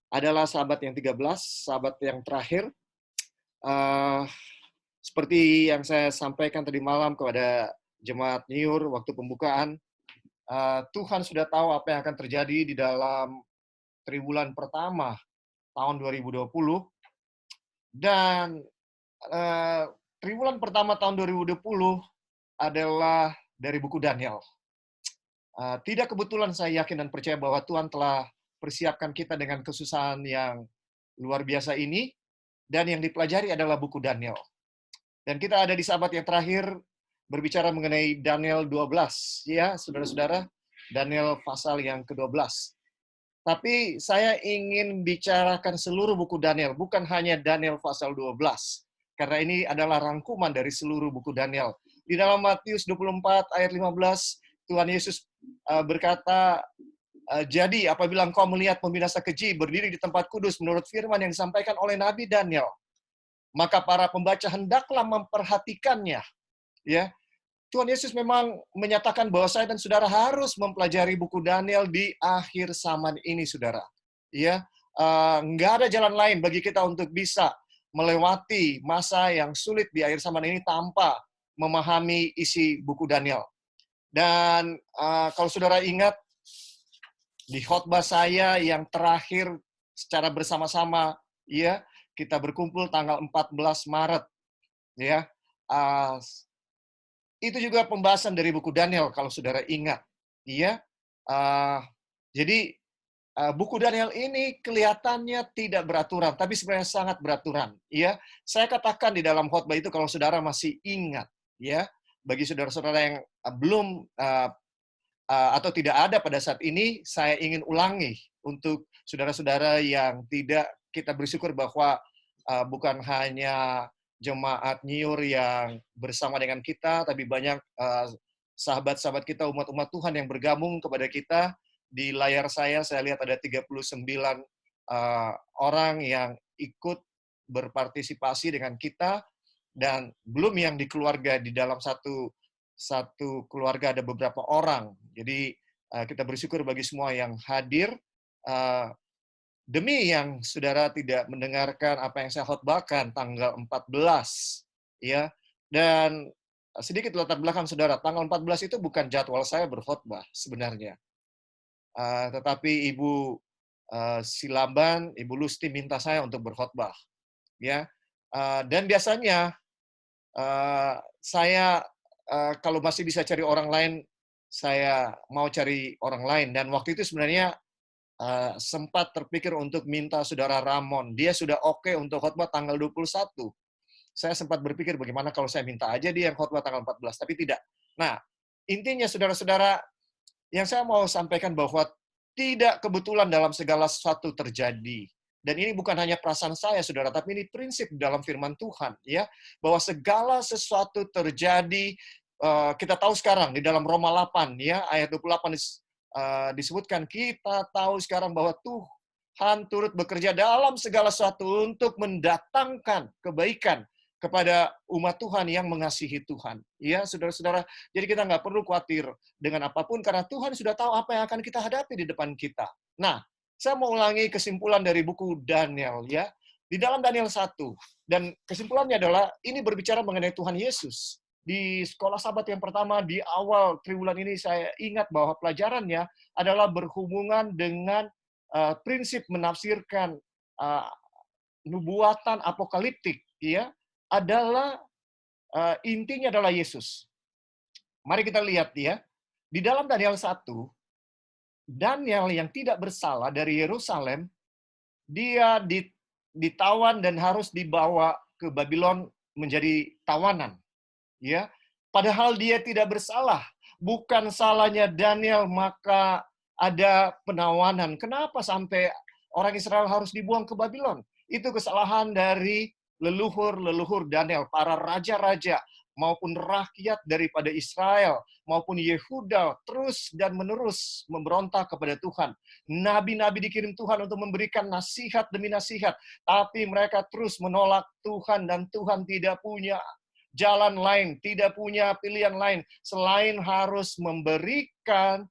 adalah sahabat yang 13, sahabat yang terakhir. Eh, Seperti yang saya sampaikan tadi malam kepada jemaat Nyur waktu pembukaan, Tuhan sudah tahu apa yang akan terjadi di dalam triwulan pertama tahun 2020, dan eh, triwulan pertama tahun 2020 adalah dari buku Daniel. Tidak kebetulan saya yakin dan percaya bahwa Tuhan telah persiapkan kita dengan kesusahan yang luar biasa ini, dan yang dipelajari adalah buku Daniel. Dan kita ada di sahabat yang terakhir berbicara mengenai Daniel 12, ya saudara-saudara, Daniel pasal yang ke-12. Tapi saya ingin bicarakan seluruh buku Daniel, bukan hanya Daniel pasal 12. Karena ini adalah rangkuman dari seluruh buku Daniel. Di dalam Matius 24 ayat 15, Tuhan Yesus berkata, jadi apabila engkau melihat pembinasa keji berdiri di tempat kudus menurut firman yang disampaikan oleh Nabi Daniel, maka para pembaca hendaklah memperhatikannya. Ya, Tuhan Yesus memang menyatakan bahwa saya dan saudara harus mempelajari buku Daniel di akhir zaman ini, saudara. Ya, nggak ada jalan lain bagi kita untuk bisa melewati masa yang sulit di akhir zaman ini tanpa memahami isi buku Daniel. Dan kalau saudara ingat, di khotbah saya yang terakhir secara bersama-sama, ya, kita berkumpul tanggal 14 Maret, ya. Itu juga pembahasan dari buku Daniel kalau saudara ingat, ya. Jadi buku Daniel ini kelihatannya tidak beraturan, tapi sebenarnya sangat beraturan, ya. Saya katakan di dalam khotbah itu kalau saudara masih ingat, ya. Bagi saudara-saudara yang belum atau tidak ada pada saat ini, saya ingin ulangi untuk saudara-saudara yang tidak, kita bersyukur bahwa bukan hanya jemaat Nyur yang bersama dengan kita, tapi banyak sahabat-sahabat kita, umat-umat Tuhan yang bergabung kepada kita. Di layar saya lihat ada 39 orang yang ikut berpartisipasi dengan kita, dan belum yang di keluarga, di dalam satu keluarga ada beberapa orang. Jadi kita bersyukur bagi semua yang hadir. Demi yang saudara tidak mendengarkan apa yang saya khotbahkan tanggal 14, ya. Dan sedikit latar belakang saudara, tanggal 14 itu bukan jadwal saya berkhotbah sebenarnya. Tetapi Ibu Silaban, Ibu Lusti minta saya untuk berkhotbah, ya. Dan biasanya saya kalau masih bisa cari orang lain, saya mau cari orang lain. Dan waktu itu sebenarnya sempat terpikir untuk minta saudara Ramon. Dia sudah oke untuk khotbah tanggal 21. Saya sempat berpikir bagaimana kalau saya minta aja dia yang khotbah tanggal 14, tapi tidak. Nah, intinya saudara-saudara, yang saya mau sampaikan bahwa tidak kebetulan dalam segala sesuatu terjadi. Dan ini bukan hanya perasaan saya, saudara, tapi ini prinsip dalam firman Tuhan, ya, bahwa segala sesuatu terjadi. Kita tahu sekarang di dalam Roma 8, ya, ayat 28 disebutkan, kita tahu sekarang bahwa Tuhan turut bekerja dalam segala sesuatu untuk mendatangkan kebaikan kepada umat Tuhan yang mengasihi Tuhan. Ya, saudara-saudara, jadi kita nggak perlu khawatir dengan apapun, karena Tuhan sudah tahu apa yang akan kita hadapi di depan kita. Nah, saya mau ulangi kesimpulan dari buku Daniel, ya. Di dalam Daniel 1, dan kesimpulannya adalah, ini berbicara mengenai Tuhan Yesus. Di sekolah sahabat yang pertama, di awal triwulan ini, saya ingat bahwa pelajarannya adalah berhubungan dengan prinsip menafsirkan nubuatan apokaliptik, ya, adalah intinya adalah Yesus. Mari kita lihat, ya. Di dalam Daniel 1, Daniel yang tidak bersalah dari Yerusalem, dia ditawan dan harus dibawa ke Babylon menjadi tawanan, ya. Padahal dia tidak bersalah. Bukan salahnya Daniel, maka ada penawanan. Kenapa sampai orang Israel harus dibuang ke Babylon? Itu kesalahan dari leluhur-leluhur Daniel, para raja-raja maupun rakyat daripada Israel maupun Yehuda terus dan menerus memberontak kepada Tuhan. Nabi-nabi dikirim Tuhan untuk memberikan nasihat demi nasihat, tapi mereka terus menolak Tuhan, dan Tuhan tidak punya jalan lain, tidak punya pilihan lain selain harus memberikan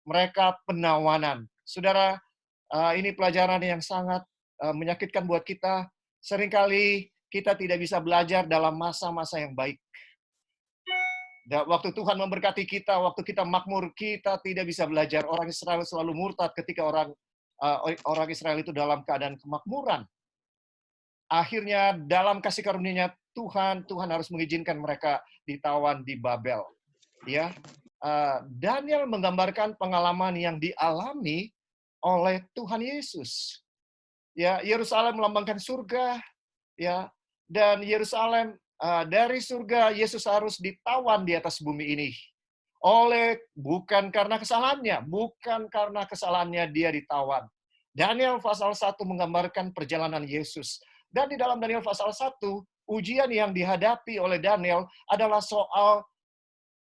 mereka penawanan. Saudara, Ini pelajaran yang sangat menyakitkan buat kita. Seringkali kita tidak bisa belajar dalam masa-masa yang baik. Waktu Tuhan memberkati kita, waktu kita makmur, kita tidak bisa belajar. Orang Israel selalu murtad ketika orang Israel itu dalam keadaan kemakmuran. Akhirnya dalam kasih karunia-Nya Tuhan harus mengizinkan mereka ditawan di Babel. Ya, Daniel menggambarkan pengalaman yang dialami oleh Tuhan Yesus. Ya, Yerusalem melambangkan surga, ya, dan Yerusalem dari surga Yesus harus ditawan di atas bumi ini. Bukan karena kesalahannya dia ditawan. Daniel pasal 1 menggambarkan perjalanan Yesus. Dan di dalam Daniel pasal 1, ujian yang dihadapi oleh Daniel adalah soal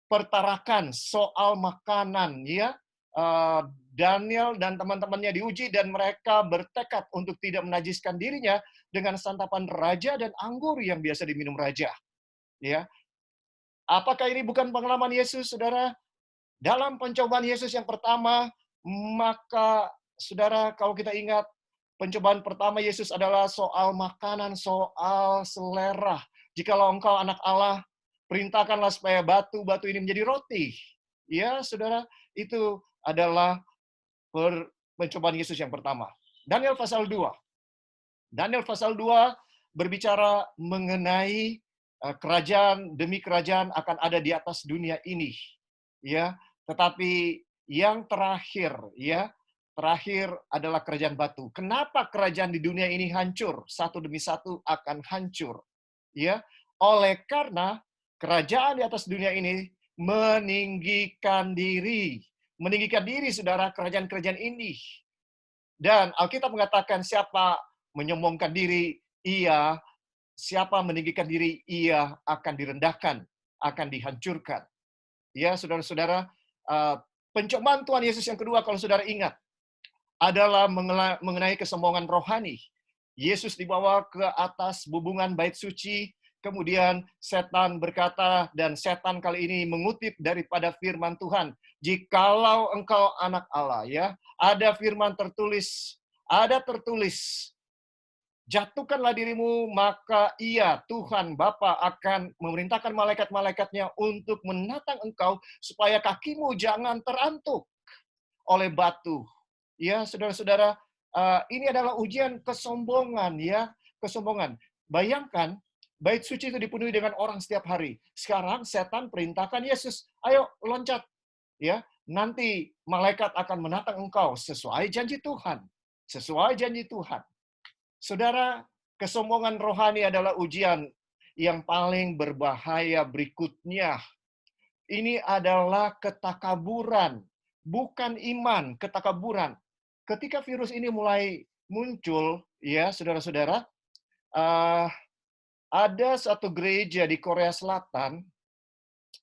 pertarakan, soal makanan, ya. Daniel dan teman-temannya diuji dan mereka bertekad untuk tidak menajiskan dirinya dengan santapan raja dan anggur yang biasa diminum raja. Ya. Apakah ini bukan pengalaman Yesus, Saudara? Dalam pencobaan Yesus yang pertama, maka Saudara, kalau kita ingat, pencobaan pertama Yesus adalah soal makanan, soal selera. Jikalau engkau anak Allah, perintahkanlah supaya batu-batu ini menjadi roti. Ya, Saudara, itu adalah pencobaan Yesus yang pertama. Daniel pasal 2. Daniel pasal 2 berbicara mengenai kerajaan demi kerajaan akan ada di atas dunia ini. Ya, tetapi yang terakhir adalah kerajaan batu. Kenapa kerajaan di dunia ini hancur? Satu demi satu akan hancur. Ya, oleh karena kerajaan di atas dunia ini meninggikan diri, Saudara, kerajaan-kerajaan ini. Dan Alkitab mengatakan siapa menyombongkan diri, siapa meninggikan diri, ia akan direndahkan, akan dihancurkan. Ya, saudara-saudara, pencobaan Tuhan Yesus yang kedua, kalau saudara ingat, adalah mengenai kesombongan rohani. Yesus dibawa ke atas bubungan bait suci, kemudian setan berkata, dan setan kali ini mengutip daripada firman Tuhan, jikalau engkau anak Allah, ya, ada firman tertulis, jatuhkanlah dirimu, maka ia, Tuhan Bapa, akan memerintahkan malaikat-malaikatnya untuk menatang engkau, supaya kakimu jangan terantuk oleh batu. Ya, saudara-saudara, ini adalah ujian kesombongan, ya, kesombongan. Bayangkan, bait suci itu dipenuhi dengan orang setiap hari. Sekarang setan perintahkan Yesus, ayo loncat, ya, nanti malaikat akan menatang engkau sesuai janji Tuhan. Sesuai janji Tuhan. Saudara, kesombongan rohani adalah ujian yang paling berbahaya berikutnya. Ini adalah ketakaburan, bukan iman, ketakaburan. Ketika virus ini mulai muncul, ya, saudara-saudara, ada satu gereja di Korea Selatan,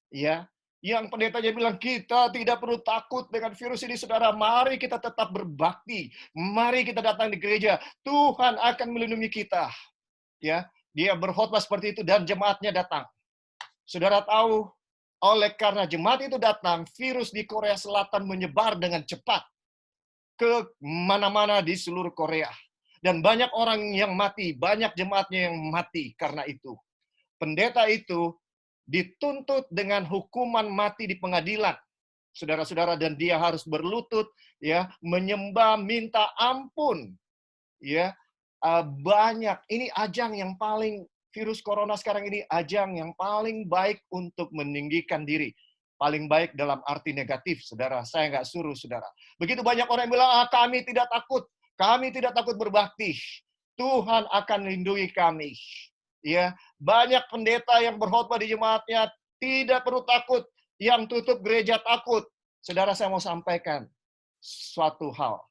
ya, yang pendetanya bilang, kita tidak perlu takut dengan virus ini, saudara. Mari kita tetap berbakti. Mari kita datang di gereja. Tuhan akan melindungi kita. Ya, dia berkhotbah seperti itu dan jemaatnya datang. Saudara tahu, oleh karena jemaat itu datang, virus di Korea Selatan menyebar dengan cepat ke mana-mana di seluruh Korea. Dan banyak orang yang mati, banyak jemaatnya yang mati karena itu. Pendeta itu dituntut dengan hukuman mati di pengadilan, saudara-saudara, dan dia harus berlutut, ya, menyembah, minta ampun, ya. Banyak, ini ajang yang paling, virus corona sekarang ini ajang yang paling baik untuk meninggikan diri. Paling baik dalam arti negatif, saudara. Saya nggak suruh, saudara. Begitu banyak orang yang bilang, kami tidak takut berbakti. Tuhan akan lindungi kami. Ya, banyak pendeta yang berkhotbah di jemaatnya tidak perlu takut, yang tutup gereja takut. Saudara, saya mau sampaikan suatu hal.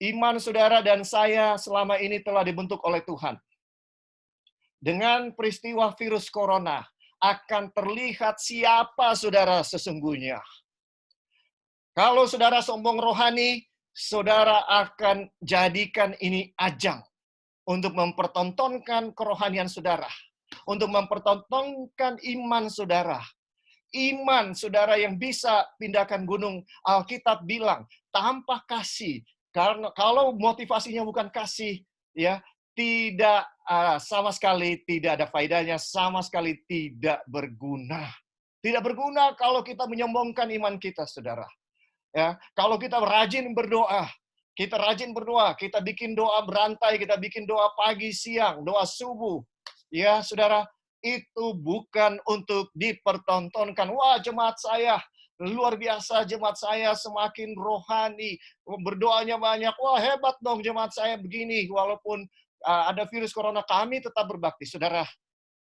Iman saudara dan saya selama ini telah dibentuk oleh Tuhan. Dengan peristiwa virus corona, akan terlihat siapa saudara sesungguhnya. Kalau saudara sombong rohani, saudara akan jadikan ini ajang untuk mempertontonkan kerohanian saudara, untuk mempertontonkan iman saudara. Iman saudara yang bisa pindahkan gunung. Alkitab bilang, tanpa kasih Karena kalau motivasinya bukan kasih, ya tidak sama sekali tidak ada faedahnya, sama sekali tidak berguna. Tidak berguna kalau kita menyombongkan iman kita, saudara. Ya, kalau kita rajin berdoa, kita bikin doa berantai, kita bikin doa pagi, siang, doa subuh. Ya, saudara, itu bukan untuk dipertontonkan. Wah, jemaat saya luar biasa, jemaat saya semakin rohani, berdoanya banyak. Wah, hebat dong jemaat saya begini, walaupun ada virus corona, kami tetap berbakti. Saudara,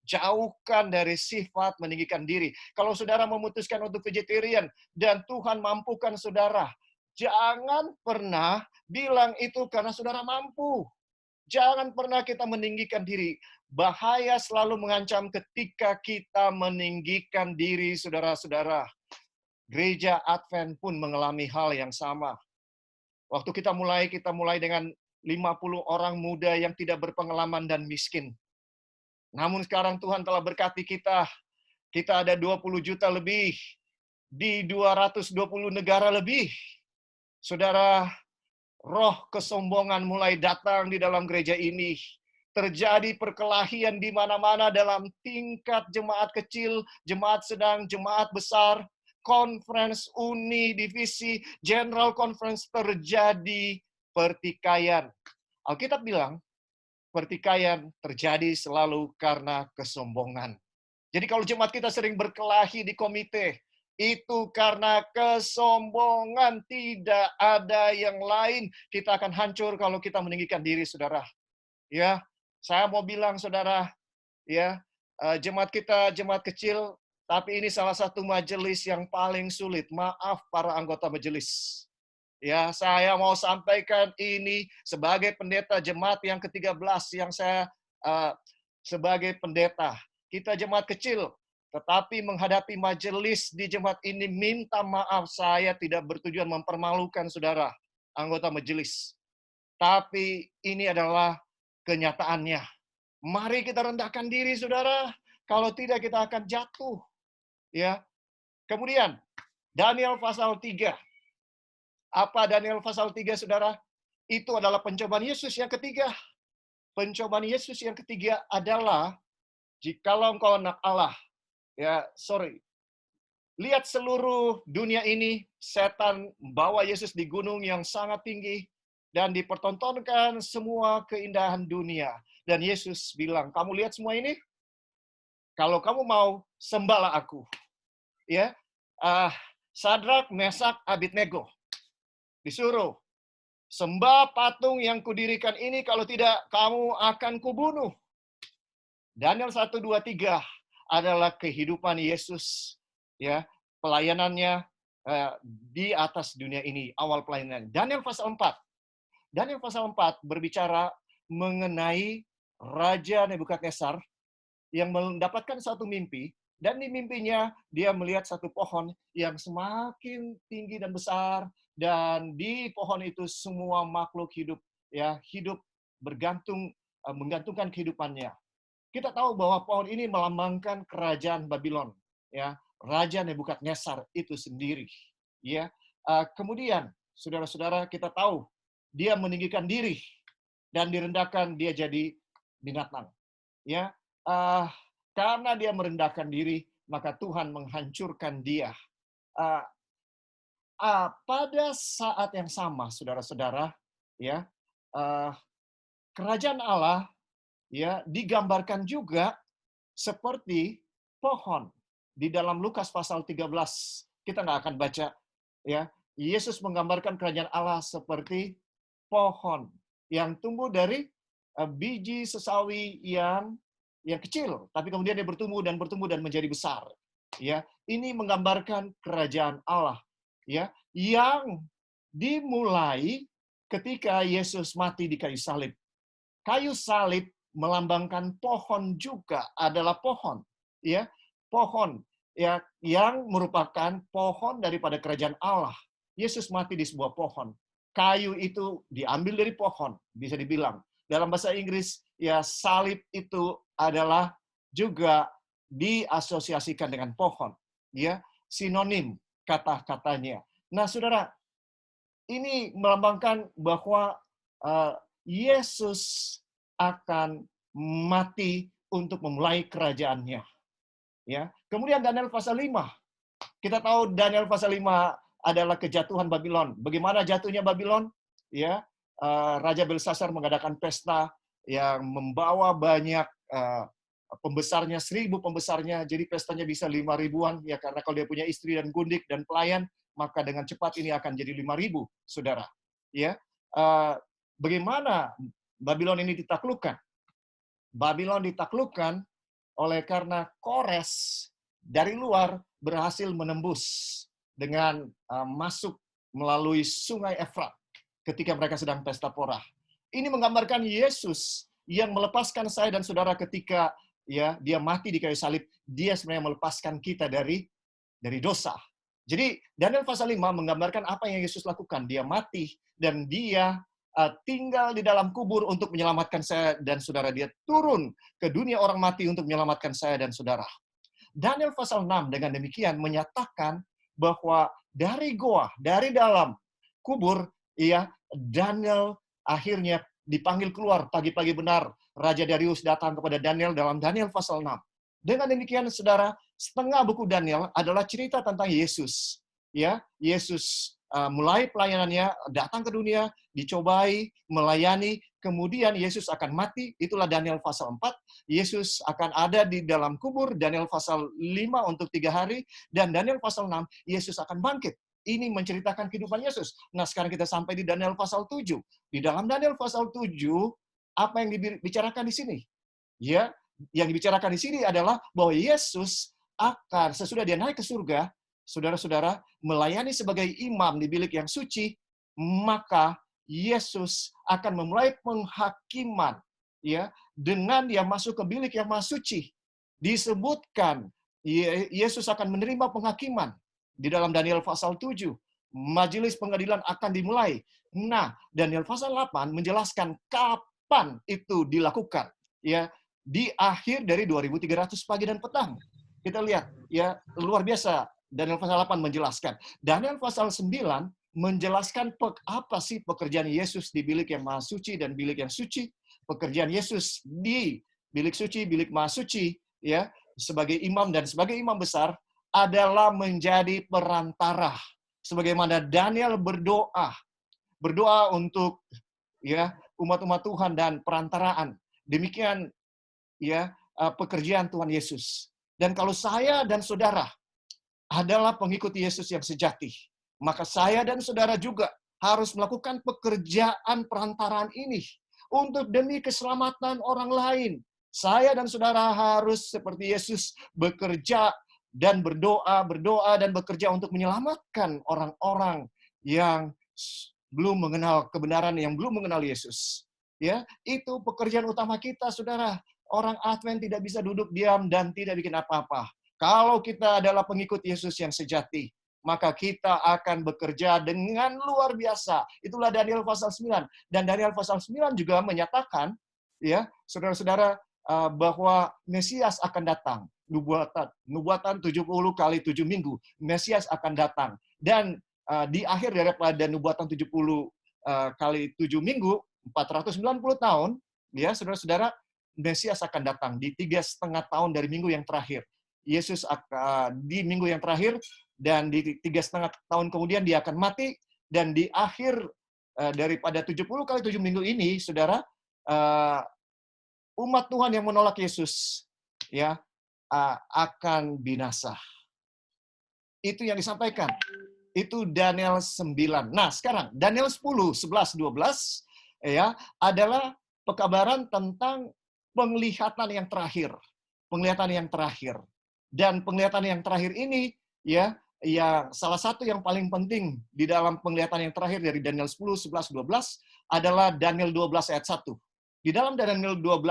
jauhkan dari sifat meninggikan diri. Kalau saudara memutuskan untuk vegetarian dan Tuhan mampukan saudara, jangan pernah bilang itu karena saudara mampu. Jangan pernah kita meninggikan diri. Bahaya selalu mengancam ketika kita meninggikan diri, saudara-saudara. Gereja Advent pun mengalami hal yang sama. Waktu kita mulai dengan 50 orang muda yang tidak berpengalaman dan miskin. Namun sekarang Tuhan telah berkati kita. Kita ada 20 juta lebih di 220 negara lebih. Saudara, roh kesombongan mulai datang di dalam gereja ini. Terjadi perkelahian di mana-mana dalam tingkat jemaat kecil, jemaat sedang, jemaat besar, conference, uni, divisi, general conference, terjadi pertikaian. Alkitab bilang, pertikaian terjadi selalu karena kesombongan. Jadi kalau jemaat kita sering berkelahi di komite, itu karena kesombongan, tidak ada yang lain. Kita akan hancur kalau kita meninggikan diri, saudara. Ya, saya mau bilang, saudara, ya, jemaat kita jemaat kecil, tapi ini salah satu majelis yang paling sulit. Maaf para anggota majelis. Ya, saya mau sampaikan ini sebagai pendeta jemaat yang ke-13 yang saya sebagai pendeta. Kita jemaat kecil, tetapi menghadapi majelis di jemaat ini, minta maaf, saya tidak bertujuan mempermalukan saudara, anggota majelis. Tapi ini adalah kenyataannya. Mari kita rendahkan diri, saudara. Kalau tidak, kita akan jatuh. Ya. Kemudian, Daniel pasal 3. Apa Daniel pasal 3, saudara? Itu adalah pencobaan Yesus yang ketiga. Pencobaan Yesus yang ketiga adalah, jikalau engkau anak Allah, lihat seluruh dunia ini, setan bawa Yesus di gunung yang sangat tinggi, dan dipertontonkan semua keindahan dunia. Dan Yesus bilang, kamu lihat semua ini? Kalau kamu mau, sembahlah aku. Ya, Sadrak, Mesak, Abednego disuruh, sembah patung yang kudirikan ini, kalau tidak, kamu akan kubunuh. Daniel 1, 2, 3 adalah kehidupan Yesus, ya, pelayanannya di atas dunia ini, awal pelayanan. Daniel pasal 4. Daniel pasal 4 berbicara mengenai Raja Nebukadnezar yang mendapatkan satu mimpi, dan di mimpinya dia melihat satu pohon yang semakin tinggi dan besar, dan di pohon itu semua makhluk hidup, ya, hidup menggantungkan kehidupannya. Kita tahu bahwa pohon ini melambangkan kerajaan Babylon, ya, Raja Nebukadnezar itu sendiri, ya. Kemudian, saudara-saudara, kita tahu dia meninggikan diri dan direndahkan, dia jadi binatang, ya. Karena dia merendahkan diri, maka Tuhan menghancurkan dia. Pada saat yang sama, saudara-saudara, ya, kerajaan Allah, ya, digambarkan juga seperti pohon. Di dalam Lukas pasal 13, kita nggak akan baca, ya. Yesus menggambarkan kerajaan Allah seperti pohon yang tumbuh dari biji sesawi yang kecil, tapi kemudian dia bertumbuh dan menjadi besar. Ya, ini menggambarkan kerajaan Allah, ya, yang dimulai ketika Yesus mati di kayu salib. Kayu salib melambangkan pohon juga, adalah pohon, ya, pohon ya yang merupakan pohon daripada kerajaan Allah. Yesus mati di sebuah pohon. Kayu itu diambil dari pohon, bisa dibilang. Dalam bahasa Inggris, ya, salib itu adalah juga diasosiasikan dengan pohon, ya, sinonim kata-katanya. Nah, saudara, ini melambangkan bahwa Yesus akan mati untuk memulai kerajaannya. Ya. Kemudian Daniel pasal 5. Kita tahu Daniel pasal 5 adalah kejatuhan Babylon. Bagaimana jatuhnya Babylon? Ya, Raja Belshazzar mengadakan pesta yang membawa banyak pembesarnya, 1.000 pembesarnya. Jadi pestanya bisa 5.000-an. Ya, karena kalau dia punya istri dan gundik dan pelayan, maka dengan cepat ini akan jadi 5.000, saudara. Ya, bagaimana Babylon ini ditaklukkan? Babylon ditaklukkan oleh karena Kores dari luar berhasil menembus dengan masuk melalui sungai Efrat ketika mereka sedang pesta porah. Ini menggambarkan Yesus yang melepaskan saya dan saudara ketika ya dia mati di kayu salib. Dia sebenarnya melepaskan kita dari dosa. Jadi Daniel pasal 5 menggambarkan apa yang Yesus lakukan. Dia mati dan dia tinggal di dalam kubur untuk menyelamatkan saya dan saudara. Dia turun ke dunia orang mati untuk menyelamatkan saya dan saudara. Daniel pasal 6 dengan demikian menyatakan bahwa dari goa, dari dalam kubur, ya Daniel akhirnya dipanggil keluar pagi-pagi benar. Raja Darius datang kepada Daniel dalam Daniel pasal 6. Dengan demikian, saudara, setengah buku Daniel adalah cerita tentang Yesus. Ya, Yesus mulai pelayanannya, datang ke dunia, dicobai, melayani, kemudian Yesus akan mati, itulah Daniel pasal 4. Yesus akan ada di dalam kubur, Daniel pasal 5 untuk 3 hari, dan Daniel pasal 6, Yesus akan bangkit. Ini menceritakan kehidupan Yesus. Nah, sekarang kita sampai di Daniel pasal 7. Di dalam Daniel pasal 7, apa yang dibicarakan di sini? Ya, yang dibicarakan di sini adalah bahwa Yesus akan, sesudah dia naik ke surga, saudara-saudara, melayani sebagai imam di bilik yang suci, maka Yesus akan memulai penghakiman, ya, dengan dia masuk ke bilik yang maha suci. Disebutkan Yesus akan menerima penghakiman di dalam Daniel pasal 7. Majelis pengadilan akan dimulai. Nah, Daniel pasal 8 menjelaskan kapan itu dilakukan, ya, di akhir dari 2300 pagi dan petang. Kita lihat, ya, luar biasa. Daniel pasal 8 menjelaskan. Daniel pasal 9 menjelaskan apa sih pekerjaan Yesus di bilik yang maha suci dan bilik yang suci. Pekerjaan Yesus di bilik suci, bilik maha suci, ya, sebagai imam dan sebagai imam besar adalah menjadi perantara. Sebagaimana Daniel berdoa untuk ya umat-umat Tuhan dan perantaraan. Demikian ya pekerjaan Tuhan Yesus. Dan kalau saya dan saudara adalah pengikut Yesus yang sejati, maka saya dan saudara juga harus melakukan pekerjaan perantaraan ini untuk demi keselamatan orang lain. Saya dan saudara harus seperti Yesus bekerja dan berdoa dan bekerja untuk menyelamatkan orang-orang yang belum mengenal kebenaran, yang belum mengenal Yesus. Ya, itu pekerjaan utama kita, saudara. Orang Advent tidak bisa duduk diam dan tidak bikin apa-apa. Kalau kita adalah pengikut Yesus yang sejati, maka kita akan bekerja dengan luar biasa. Itulah Daniel pasal 9. Dan Daniel pasal 9 juga menyatakan, ya, saudara-saudara, bahwa Mesias akan datang. Nubuatan 70 kali 7 minggu. Mesias akan datang. Dan di akhir daripada nubuatan 70 kali 7 minggu, 490 tahun, ya, saudara-saudara, Mesias akan datang di 3,5 tahun dari minggu yang terakhir. Yesus akan di minggu yang terakhir, dan di 3,5 tahun kemudian dia akan mati, dan di akhir daripada 70 kali 7 minggu ini, saudara, umat Tuhan yang menolak Yesus ya akan binasa. Itu yang disampaikan. Itu Daniel 9. Nah, sekarang Daniel 10, 11, 12 ya adalah pekabaran tentang penglihatan yang terakhir. Penglihatan yang terakhir. Dan penglihatan yang terakhir ini ya salah satu yang paling penting di dalam penglihatan yang terakhir dari Daniel 10, 11, 12 adalah Daniel 12 ayat 1. Di dalam Daniel 12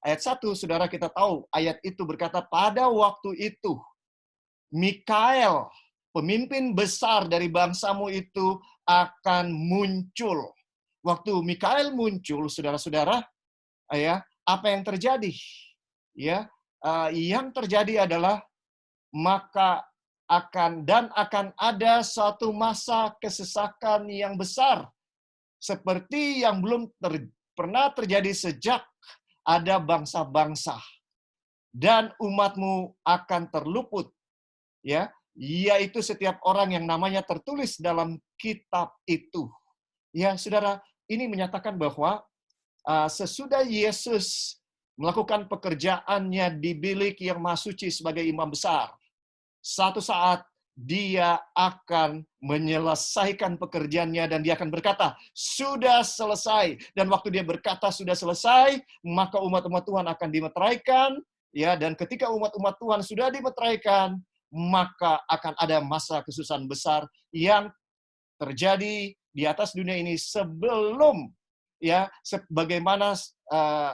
ayat 1, saudara, kita tahu ayat itu berkata, pada waktu itu Mikael, pemimpin besar dari bangsamu itu akan muncul. Waktu Mikael muncul, saudara-saudara, ya, apa yang terjadi? Ya, yang terjadi adalah maka akan ada suatu masa kesesakan yang besar, seperti yang belum pernah terjadi sejak ada bangsa-bangsa, dan umatmu akan terluput, ya, yaitu setiap orang yang namanya tertulis dalam kitab itu. Ya, saudara, ini menyatakan bahwa sesudah Yesus melakukan pekerjaannya di bilik yang Maha Suci sebagai imam besar, satu saat dia akan menyelesaikan pekerjaannya dan dia akan berkata, sudah selesai. Dan waktu dia berkata sudah selesai, maka umat-umat Tuhan akan dimeteraikan, ya. Dan ketika umat-umat Tuhan sudah dimeteraikan, maka akan ada masa kesusahan besar yang terjadi di atas dunia ini sebelum, ya, sebagaimana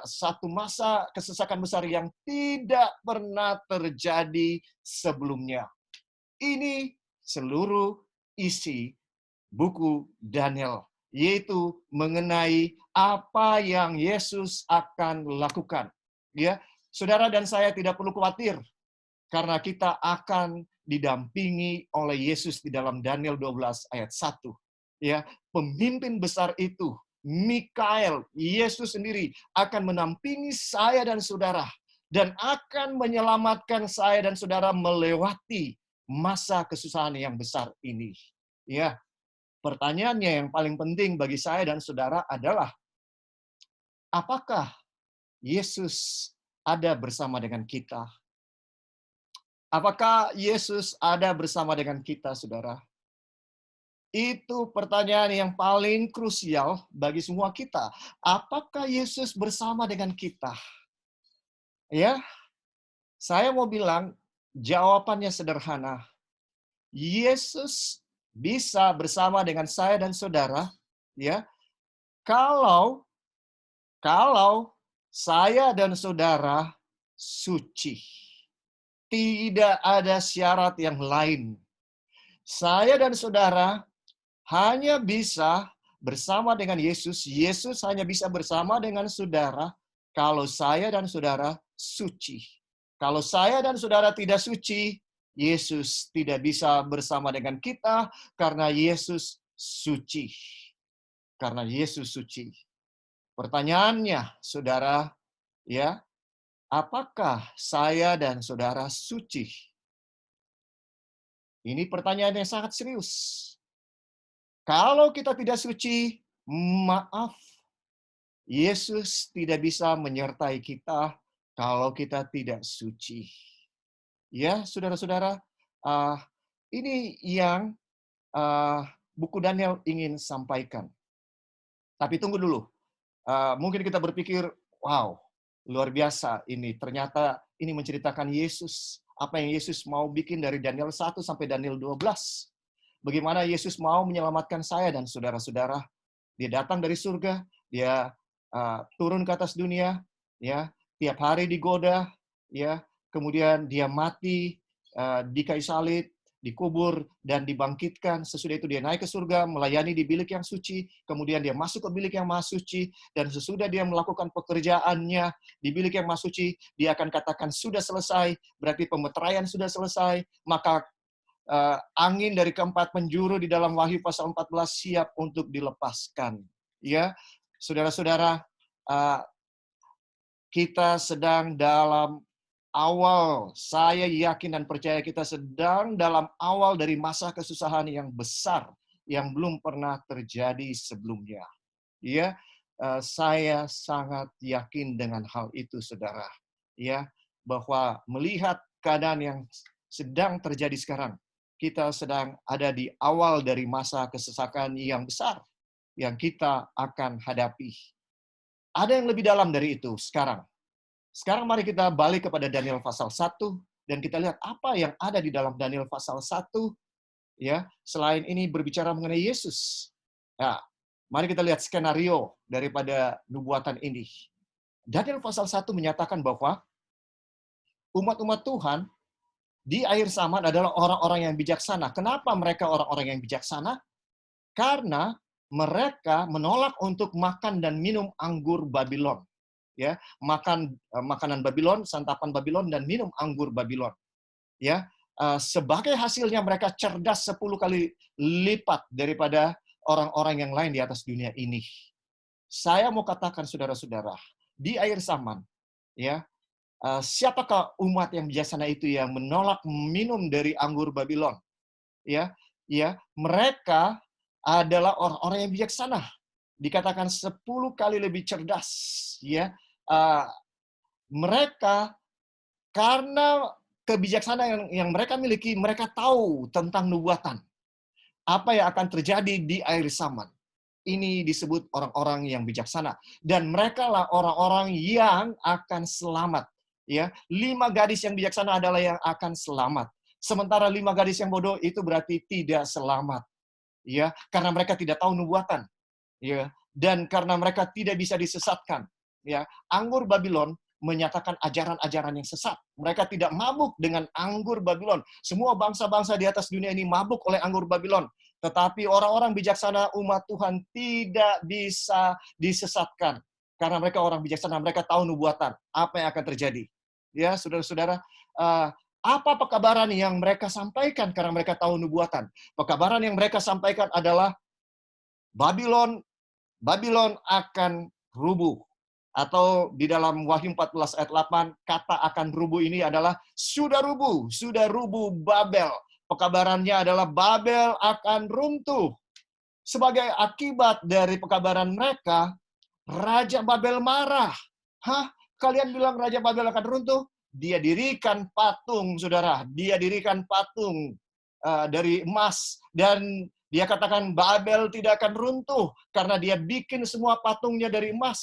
satu masa kesesakan besar yang tidak pernah terjadi sebelumnya. Ini seluruh isi buku Daniel, yaitu mengenai apa yang Yesus akan lakukan. Ya, saudara dan saya tidak perlu khawatir karena kita akan didampingi oleh Yesus di dalam Daniel 12 ayat 1. Ya, pemimpin besar itu, Mikael, Yesus sendiri akan menampingi saya dan saudara dan akan menyelamatkan saya dan saudara melewati masa kesusahan yang besar ini. Ya, pertanyaannya yang paling penting bagi saya dan saudara adalah, apakah Yesus ada bersama dengan kita? Apakah Yesus ada bersama dengan kita, saudara? Itu pertanyaan yang paling krusial bagi semua kita. Apakah Yesus bersama dengan kita? Ya, saya mau bilang jawabannya sederhana. Yesus bisa bersama dengan saya dan saudara, ya, kalau saya dan saudara suci. Tidak ada syarat yang lain. Saya dan saudara hanya bisa bersama dengan Yesus. Yesus hanya bisa bersama dengan saudara kalau saya dan saudara suci. Kalau saya dan saudara tidak suci, Yesus tidak bisa bersama dengan kita karena Yesus suci. Karena Yesus suci. Pertanyaannya, saudara, ya, apakah saya dan saudara suci? Ini pertanyaan yang sangat serius. Kalau kita tidak suci, maaf, Yesus tidak bisa menyertai kita kalau kita tidak suci. Ya, saudara-saudara, ini yang buku Daniel ingin sampaikan. Tapi tunggu dulu. Mungkin kita berpikir, wow, luar biasa ini. Ternyata ini menceritakan Yesus. Apa yang Yesus mau bikin dari Daniel 1 sampai Daniel 12. Bagaimana Yesus mau menyelamatkan saya dan saudara-saudara. Dia datang dari surga, dia turun ke atas dunia, ya, tiap hari digoda, ya, kemudian dia mati di kayu salib, dikubur dan dibangkitkan. Sesudah itu dia naik ke surga, melayani di bilik yang suci, kemudian dia masuk ke bilik yang maha suci, dan sesudah dia melakukan pekerjaannya di bilik yang maha suci, dia akan katakan sudah selesai, berarti pemeteraian sudah selesai, maka angin dari keempat penjuru di dalam Wahyu pasal 14 siap untuk dilepaskan. Ya, saudara-saudara, kita sedang dalam awal, saya yakin dan percaya kita sedang dalam awal dari masa kesusahan yang besar yang belum pernah terjadi sebelumnya. Ya, saya sangat yakin dengan hal itu, saudara. Ya, bahwa melihat keadaan yang sedang terjadi sekarang, kita sedang ada di awal dari masa kesesakan yang besar yang kita akan hadapi. Ada yang lebih dalam dari itu sekarang. Sekarang mari kita balik kepada Daniel pasal 1 dan kita lihat apa yang ada di dalam Daniel pasal 1, ya, selain ini berbicara mengenai Yesus. Ya, mari kita lihat skenario daripada nubuatan ini. Daniel pasal 1 menyatakan bahwa umat-umat Tuhan di akhir zaman adalah orang-orang yang bijaksana. Kenapa mereka orang-orang yang bijaksana? Karena mereka menolak untuk makan dan minum anggur Babylon. Ya, makan makanan Babylon, santapan Babylon dan minum anggur Babylon. Ya, sebagai hasilnya mereka cerdas 10 kali lipat daripada orang-orang yang lain di atas dunia ini. Saya mau katakan saudara-saudara, di akhir zaman, ya, siapakah umat yang bijaksana itu yang menolak minum dari anggur Babylon? Ya, mereka adalah orang-orang yang bijaksana. Dikatakan 10 kali lebih cerdas, ya. Mereka karena kebijaksanaan yang mereka miliki, mereka tahu tentang nubuatan. Apa yang akan terjadi di akhir zaman. Ini disebut orang-orang yang bijaksana. Dan mereka lah orang-orang yang akan selamat. Ya, 5 gadis yang bijaksana adalah yang akan selamat. Sementara 5 gadis yang bodoh itu berarti tidak selamat. Ya, karena mereka tidak tahu nubuatan. Ya, dan karena mereka tidak bisa disesatkan. Ya, anggur Babylon menyatakan ajaran-ajaran yang sesat. Mereka tidak mabuk dengan anggur Babylon. Semua bangsa-bangsa di atas dunia ini mabuk oleh anggur Babylon. Tetapi orang-orang bijaksana umat Tuhan tidak bisa disesatkan. Karena mereka orang bijaksana, mereka tahu nubuatan. Apa yang akan terjadi. Ya, saudara-saudara, apa pekabaran yang mereka sampaikan karena mereka tahu nubuatan? Pekabaran yang mereka sampaikan adalah Babylon akan rubuh. Atau di dalam Wahyu 14 ayat 8, kata akan rubuh ini adalah sudah rubuh Babel. Pekabarannya adalah Babel akan runtuh. Sebagai akibat dari pekabaran mereka, Raja Babel marah. Hah? Kalian bilang Raja Babel akan runtuh? Dia dirikan patung, saudara. Dia dirikan patung dari emas. Dan dia katakan Babel tidak akan runtuh karena dia bikin semua patungnya dari emas.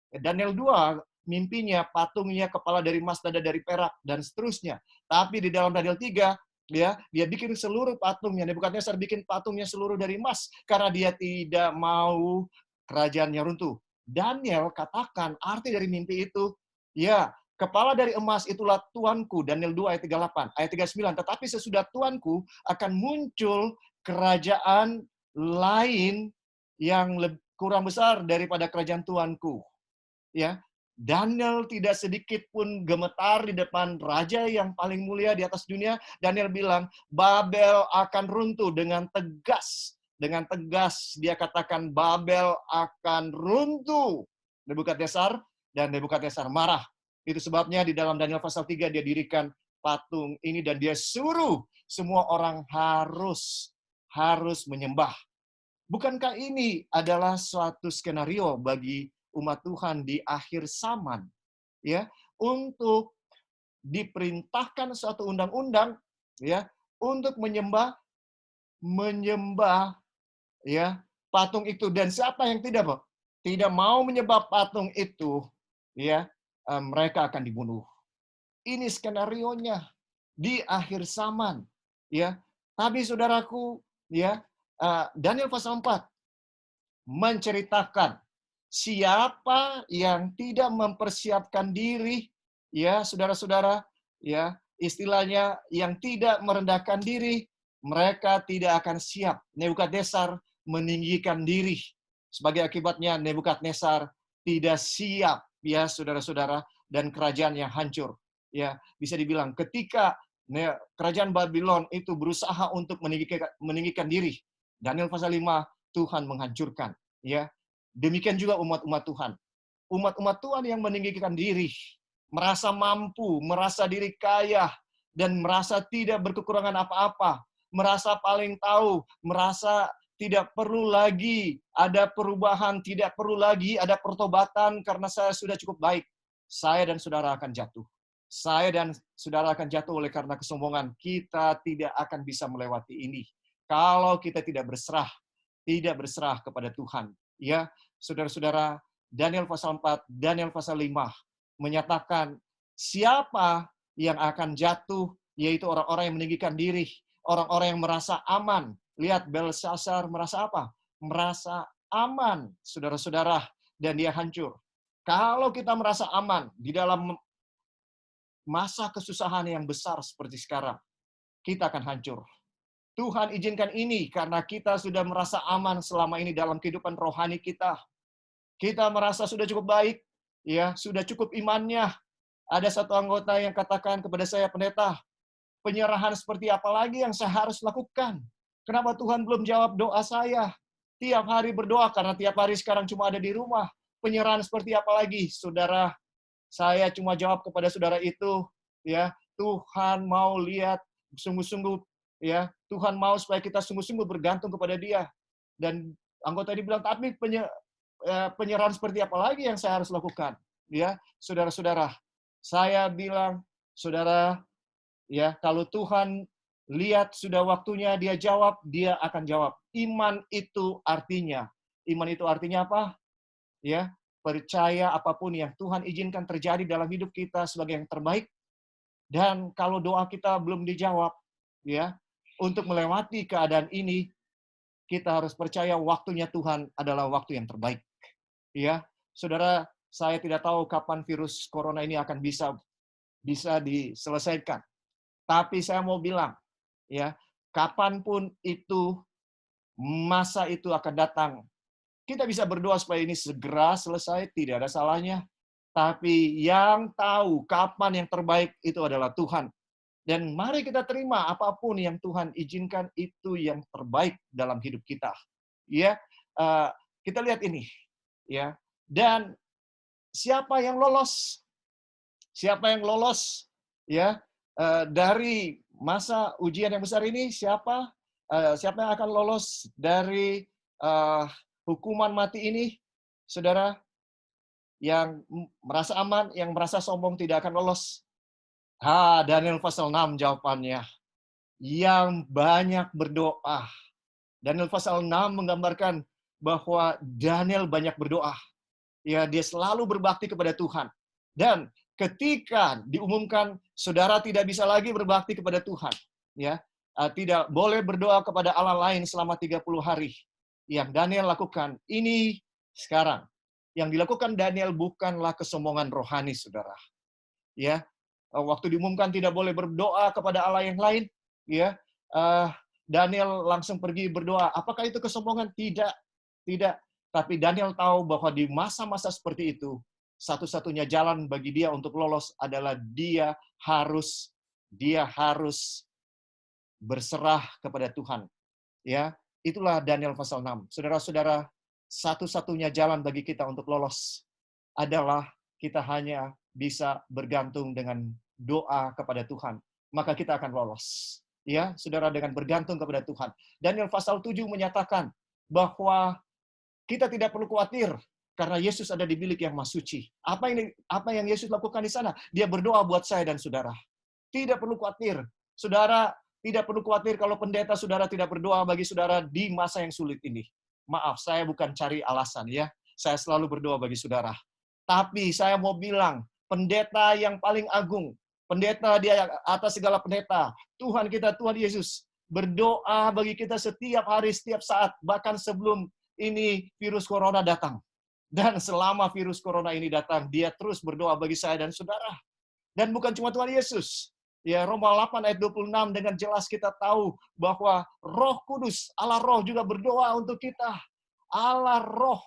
Daniel 2, mimpinya patungnya kepala dari emas, dada dari perak, dan seterusnya. Tapi di dalam Daniel 3, dia bikin seluruh patungnya. Nebukadnezar bikin patungnya seluruh dari emas karena dia tidak mau kerajaannya runtuh. Daniel katakan arti dari mimpi itu, ya, kepala dari emas itulah Tuanku, Daniel 2 ayat 38. Ayat 39, tetapi sesudah Tuanku akan muncul kerajaan lain yang kurang besar daripada kerajaan Tuanku. Ya, Daniel tidak sedikit pun gemetar di depan raja yang paling mulia di atas dunia. Daniel bilang, Babel akan runtuh dengan tegas. Dengan tegas dia katakan Babel akan runtuh. Nebukadnezar dan Nebukadnezar marah. Itu sebabnya di dalam Daniel pasal 3 dia dirikan patung ini dan dia suruh semua orang harus menyembah. Bukankah ini adalah suatu skenario bagi umat Tuhan di akhir zaman, ya, untuk diperintahkan suatu undang-undang, ya, untuk menyembah ya patung itu, dan siapa yang tidak mau menyembah patung itu, ya, mereka akan dibunuh. Ini skenarionya di akhir zaman, ya. Tapi saudaraku, ya, Daniel pasal 4 menceritakan siapa yang tidak mempersiapkan diri, ya saudara-saudara, ya istilahnya yang tidak merendahkan diri, mereka tidak akan siap. Nebukadnezar meninggikan diri. Sebagai akibatnya Nebukadnezar tidak siap, ya saudara-saudara, dan kerajaan yang hancur. Ya, bisa dibilang ketika kerajaan Babylon itu berusaha untuk meninggikan diri, Daniel pasal 5, Tuhan menghancurkan. Ya, demikian juga umat-umat Tuhan. Umat-umat Tuhan yang meninggikan diri, merasa mampu, merasa diri kaya, dan merasa tidak berkekurangan apa-apa, merasa paling tahu, merasa tidak perlu lagi ada perubahan, tidak perlu lagi ada pertobatan karena saya sudah cukup baik. Saya dan saudara akan jatuh. Saya dan saudara akan jatuh oleh karena kesombongan. Kita tidak akan bisa melewati ini kalau kita tidak berserah kepada Tuhan. Ya, saudara-saudara, Daniel pasal 4, Daniel pasal 5 menyatakan siapa yang akan jatuh, yaitu orang-orang yang meninggikan diri, orang-orang yang merasa aman. Lihat, Belshazzar merasa apa? Merasa aman, saudara-saudara, dan dia hancur. Kalau kita merasa aman di dalam masa kesusahan yang besar seperti sekarang, kita akan hancur. Tuhan izinkan ini karena kita sudah merasa aman selama ini dalam kehidupan rohani kita. Kita merasa sudah cukup baik, ya, sudah cukup imannya. Ada satu anggota yang katakan kepada saya, pendeta, Penyerahan seperti apa lagi yang saya harus lakukan? Kenapa Tuhan belum jawab doa saya? Tiap hari berdoa, karena tiap hari sekarang cuma ada di rumah. Penyerahan seperti apa lagi? Saudara, saya cuma jawab kepada saudara itu, ya, Tuhan mau lihat sungguh-sungguh, ya, Tuhan mau supaya kita sungguh-sungguh bergantung kepada Dia. Dan anggota tadi bilang, tapi penyerahan seperti apa lagi yang saya harus lakukan? Ya, saudara-saudara, saya bilang, saudara, ya, kalau Tuhan lihat sudah waktunya Dia jawab, Dia akan jawab. Iman itu artinya apa? Ya, percaya apapun yang Tuhan izinkan terjadi dalam hidup kita sebagai yang terbaik. Dan kalau doa kita belum dijawab, ya, untuk melewati keadaan ini, kita harus percaya waktunya Tuhan adalah waktu yang terbaik. Ya, saudara, saya tidak tahu kapan virus corona ini akan bisa diselesaikan. Tapi saya mau bilang, ya, kapanpun itu masa itu akan datang, kita bisa berdoa supaya ini segera selesai, tidak ada salahnya. Tapi yang tahu kapan yang terbaik itu adalah Tuhan. Dan mari kita terima apapun yang Tuhan izinkan itu yang terbaik dalam hidup kita. Ya, kita lihat ini, ya. Dan siapa yang lolos? Siapa yang lolos? Ya, dari masa ujian yang besar ini, siapa yang akan lolos dari hukuman mati ini? Saudara, yang merasa aman, yang merasa sombong tidak akan lolos. Daniel pasal 6 jawabannya. Yang banyak berdoa. Daniel pasal 6 menggambarkan bahwa Daniel banyak berdoa. Ya, dia selalu berbakti kepada Tuhan. Dan ketika diumumkan saudara tidak bisa lagi berbakti kepada Tuhan, ya, tidak boleh berdoa kepada Allah lain selama 30 hari. Yang Daniel lakukan ini sekarang. Yang dilakukan Daniel bukanlah kesombongan rohani, saudara. Ya, waktu diumumkan tidak boleh berdoa kepada Allah yang lain, ya, Daniel langsung pergi berdoa. Apakah itu kesombongan? Tidak, tidak. Tapi Daniel tahu bahwa di masa-masa seperti itu, satu-satunya jalan bagi dia untuk lolos adalah dia harus berserah kepada Tuhan. Ya, itulah Daniel pasal 6. Saudara-saudara, satu-satunya jalan bagi kita untuk lolos adalah kita hanya bisa bergantung dengan doa kepada Tuhan. Maka kita akan lolos. Ya, saudara, dengan bergantung kepada Tuhan. Daniel pasal 7 menyatakan bahwa kita tidak perlu khawatir karena Yesus ada di bilik yang maha suci. Apa yang Yesus lakukan di sana? Dia berdoa buat saya dan saudara. Tidak perlu khawatir. Saudara, tidak perlu khawatir kalau pendeta saudara tidak berdoa bagi saudara di masa yang sulit ini. Maaf, saya bukan cari alasan ya. Saya selalu berdoa bagi saudara. Tapi saya mau bilang, pendeta yang paling agung, pendeta di atas segala pendeta, Tuhan kita, Tuhan Yesus, berdoa bagi kita setiap hari, setiap saat, bahkan sebelum ini virus corona datang. Dan selama virus corona ini datang, dia terus berdoa bagi saya dan saudara. Dan bukan cuma Tuhan Yesus. Ya, Roma 8 ayat 26 dengan jelas kita tahu bahwa Roh Kudus, Allah Roh juga berdoa untuk kita. Allah Roh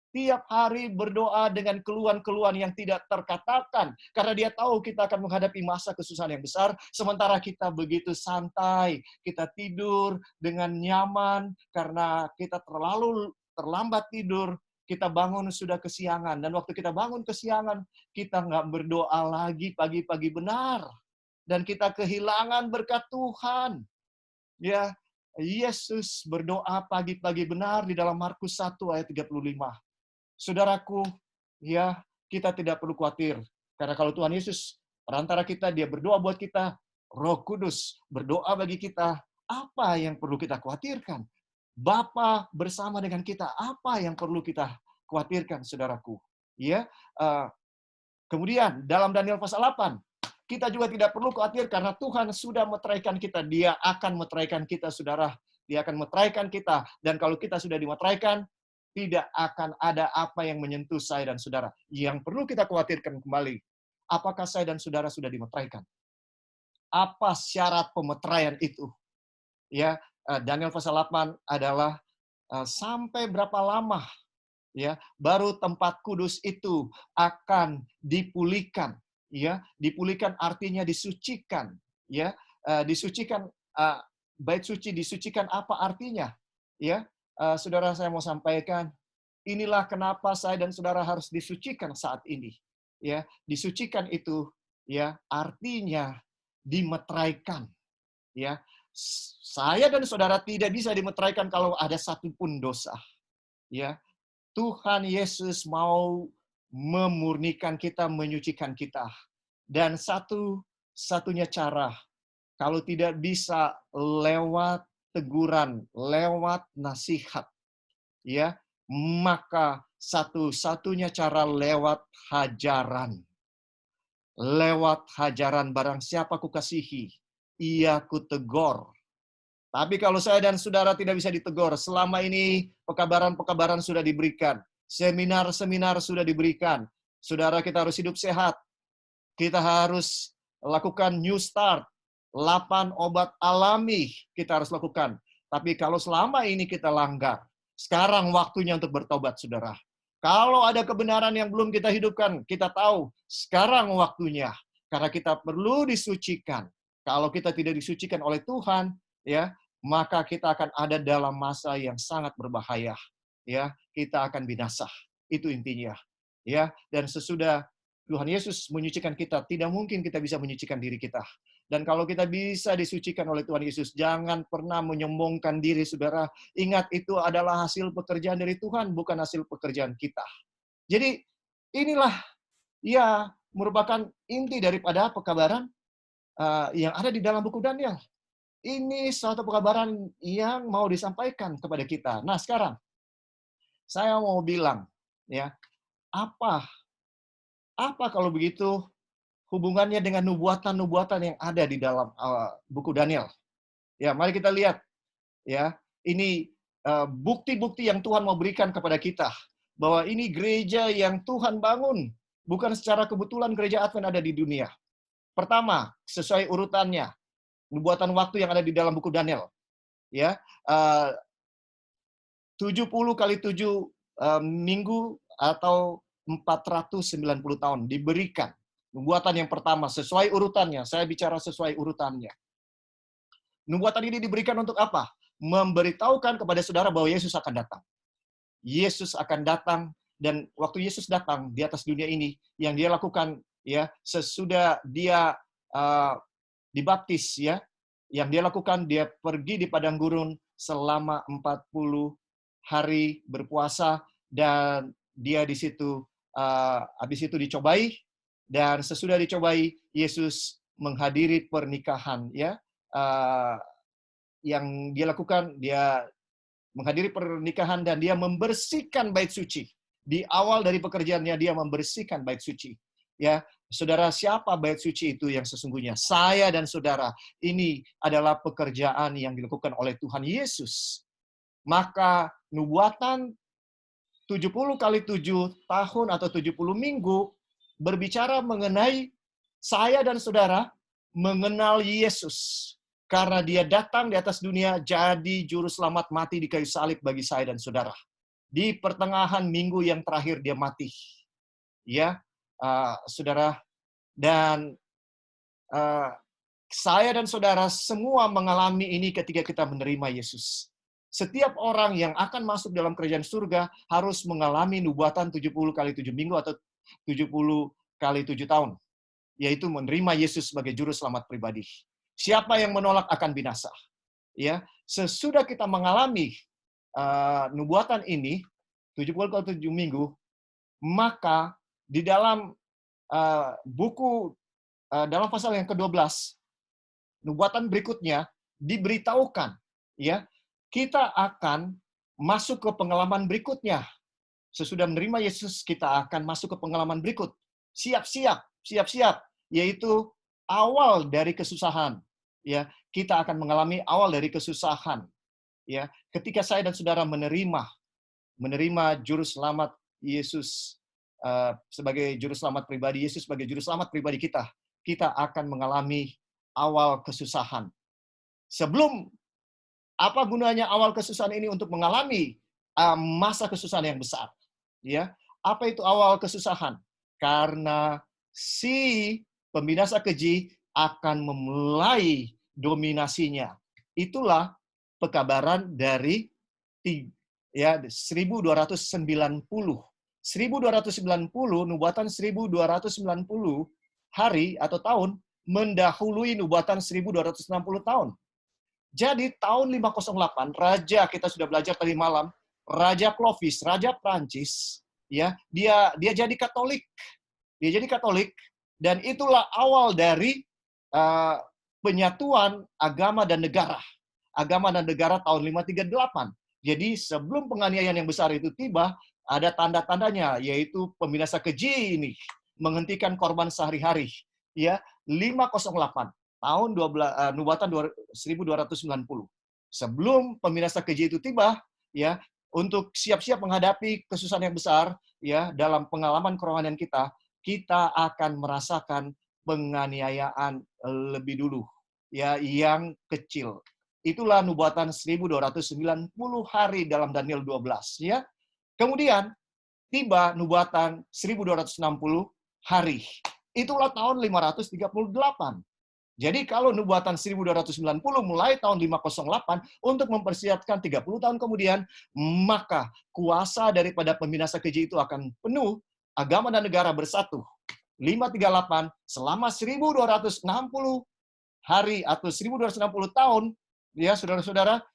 tiap hari berdoa dengan keluhan-keluhan yang tidak terkatakan. Karena dia tahu kita akan menghadapi masa kesusahan yang besar. Sementara kita begitu santai. Kita tidur dengan nyaman karena kita terlalu terlambat tidur. Kita bangun sudah kesiangan. Dan waktu kita bangun kesiangan, kita nggak berdoa lagi pagi-pagi benar. Dan kita kehilangan berkat Tuhan. Ya, Yesus berdoa pagi-pagi benar di dalam Markus 1 ayat 35. Saudaraku, ya, kita tidak perlu khawatir. Karena kalau Tuhan Yesus perantara kita, dia berdoa buat kita, Roh Kudus berdoa bagi kita, apa yang perlu kita khawatirkan? Bapa bersama dengan kita, apa yang perlu kita khawatirkan, saudaraku? Ya, kemudian dalam Daniel pasal 8, kita juga tidak perlu khawatir karena Tuhan sudah meteraikan kita. Dia akan meteraikan kita, saudara. Dia akan meteraikan kita. Dan kalau kita sudah dimeteraikan, tidak akan ada apa yang menyentuh saya dan saudara. Yang perlu kita khawatirkan kembali, apakah saya dan saudara sudah dimeteraikan? Apa syarat pemeteraian itu? Ya, Daniel pasal 8 adalah sampai berapa lama ya baru tempat kudus itu akan dipulihkan. Ya, dipulihkan artinya disucikan. Ya, disucikan, bait suci disucikan apa artinya? Ya, saudara, saya mau sampaikan, inilah kenapa saya dan saudara harus disucikan saat ini. Ya, disucikan itu ya artinya dimeteraikan. Ya, saya dan saudara tidak bisa dimeteraikan kalau ada satupun dosa. Ya, Tuhan Yesus mau memurnikan kita, menyucikan kita. Dan satu-satunya cara, kalau tidak bisa lewat teguran, lewat nasihat, ya, maka satu-satunya cara lewat hajaran. Lewat hajaran, barang siapa kukasihi, ia kutegor. Tapi kalau saya dan saudara tidak bisa ditegur, selama ini pekabaran-pekabaran sudah diberikan, seminar-seminar sudah diberikan, saudara, kita harus hidup sehat, kita harus lakukan new start, 8 obat alami kita harus lakukan. Tapi kalau selama ini kita langgar, sekarang waktunya untuk bertobat, saudara. Kalau ada kebenaran yang belum kita hidupkan, kita tahu sekarang waktunya. Karena kita perlu disucikan. Kalau kita tidak disucikan oleh Tuhan, ya, maka kita akan ada dalam masa yang sangat berbahaya. Ya, kita akan binasa. Itu intinya. Ya, dan sesudah Tuhan Yesus menyucikan kita, tidak mungkin kita bisa menyucikan diri kita. Dan kalau kita bisa disucikan oleh Tuhan Yesus, jangan pernah menyombongkan diri, saudara. Ingat, itu adalah hasil pekerjaan dari Tuhan, bukan hasil pekerjaan kita. Jadi, inilah ya merupakan inti daripada pekabaran yang ada di dalam buku Daniel. Ini suatu pekabaran yang mau disampaikan kepada kita. Nah, sekarang saya mau bilang, ya, apa kalau begitu hubungannya dengan nubuatan-nubuatan yang ada di dalam buku Daniel? Ya, mari kita lihat. Ya, ini bukti-bukti yang Tuhan mau berikan kepada kita bahwa ini gereja yang Tuhan bangun, bukan secara kebetulan gereja Advent ada di dunia. Pertama, sesuai urutannya, nubuatan waktu yang ada di dalam buku Daniel. Ya, 70 kali 7 minggu atau 490 tahun diberikan. Nubuatan yang pertama sesuai urutannya. Saya bicara sesuai urutannya. Nubuatan ini diberikan untuk apa? Memberitahukan kepada saudara bahwa Yesus akan datang. Yesus akan datang, dan waktu Yesus datang di atas dunia ini, yang dia lakukan ya sesudah dia dibaptis, ya, yang dia lakukan, dia pergi di padang gurun selama 40 hari berpuasa, dan dia di situ habis itu dicobai, dan sesudah dicobai Yesus menghadiri pernikahan, ya. Yang dia lakukan, dia menghadiri pernikahan dan dia membersihkan bait suci. Di awal dari pekerjaannya dia membersihkan bait suci. Ya, saudara, siapa bait suci itu yang sesungguhnya? Saya dan saudara. Ini adalah pekerjaan yang dilakukan oleh Tuhan Yesus. Maka nubuatan 70 kali 7 tahun atau 70 minggu berbicara mengenai saya dan saudara mengenal Yesus. Karena dia datang di atas dunia jadi juru selamat mati di kayu salib bagi saya dan saudara. Di pertengahan minggu yang terakhir dia mati. Ya, saudara. Dan saya dan saudara semua mengalami ini ketika kita menerima Yesus. Setiap orang yang akan masuk dalam kerajaan surga harus mengalami nubuatan 70 kali 7 minggu atau 70 kali 7 tahun. Yaitu menerima Yesus sebagai juru selamat pribadi. Siapa yang menolak akan binasa. Ya, sesudah kita mengalami nubuatan ini 70 kali 7 minggu, maka di dalam buku dalam pasal yang ke-12 nubuatan berikutnya diberitahukan, ya, kita akan masuk ke pengalaman berikutnya. Sesudah menerima Yesus, kita akan masuk ke pengalaman berikut. Siap-siap, yaitu awal dari kesusahan. Ya, kita akan mengalami awal dari kesusahan. Ya, ketika saya dan saudara menerima juru selamat Yesus sebagai juru selamat pribadi, Yesus sebagai juru selamat pribadi kita, kita akan mengalami awal kesusahan. Sebelum, apa gunanya awal kesusahan ini untuk mengalami masa kesusahan yang besar? Ya, apa itu awal kesusahan? Karena si pembinasa keji akan memulai dominasinya. Itulah pekabaran dari 1290. 1290, nubuatan 1290 hari atau tahun mendahului nubuatan 1260 tahun. Jadi tahun 508, raja kita sudah belajar tadi malam, Raja Clovis, raja Prancis, ya, dia jadi Katolik. Dia jadi Katolik dan itulah awal dari penyatuan agama dan negara. Agama dan negara tahun 538. Jadi sebelum penganiayaan yang besar itu tiba, ada tanda-tandanya, yaitu pembinasa keji ini menghentikan korban sehari-hari. Ya, 508 tahun nubuatan 1290. Sebelum pembinasa keji itu tiba, ya, untuk siap-siap menghadapi kesusahan yang besar, ya, dalam pengalaman kerohanian kita akan merasakan penganiayaan lebih dulu, ya, yang kecil. Itulah nubuatan 1290 hari dalam Daniel 12, ya. Kemudian tiba nubuatan 1260 hari. Itulah tahun 538. Jadi kalau nubuatan 1290 mulai tahun 508 untuk mempersiapkan 30 tahun kemudian, maka kuasa daripada pembinasa keji itu akan penuh, agama dan negara bersatu. 538 selama 1260 hari atau 1260 tahun, ya saudara-saudara,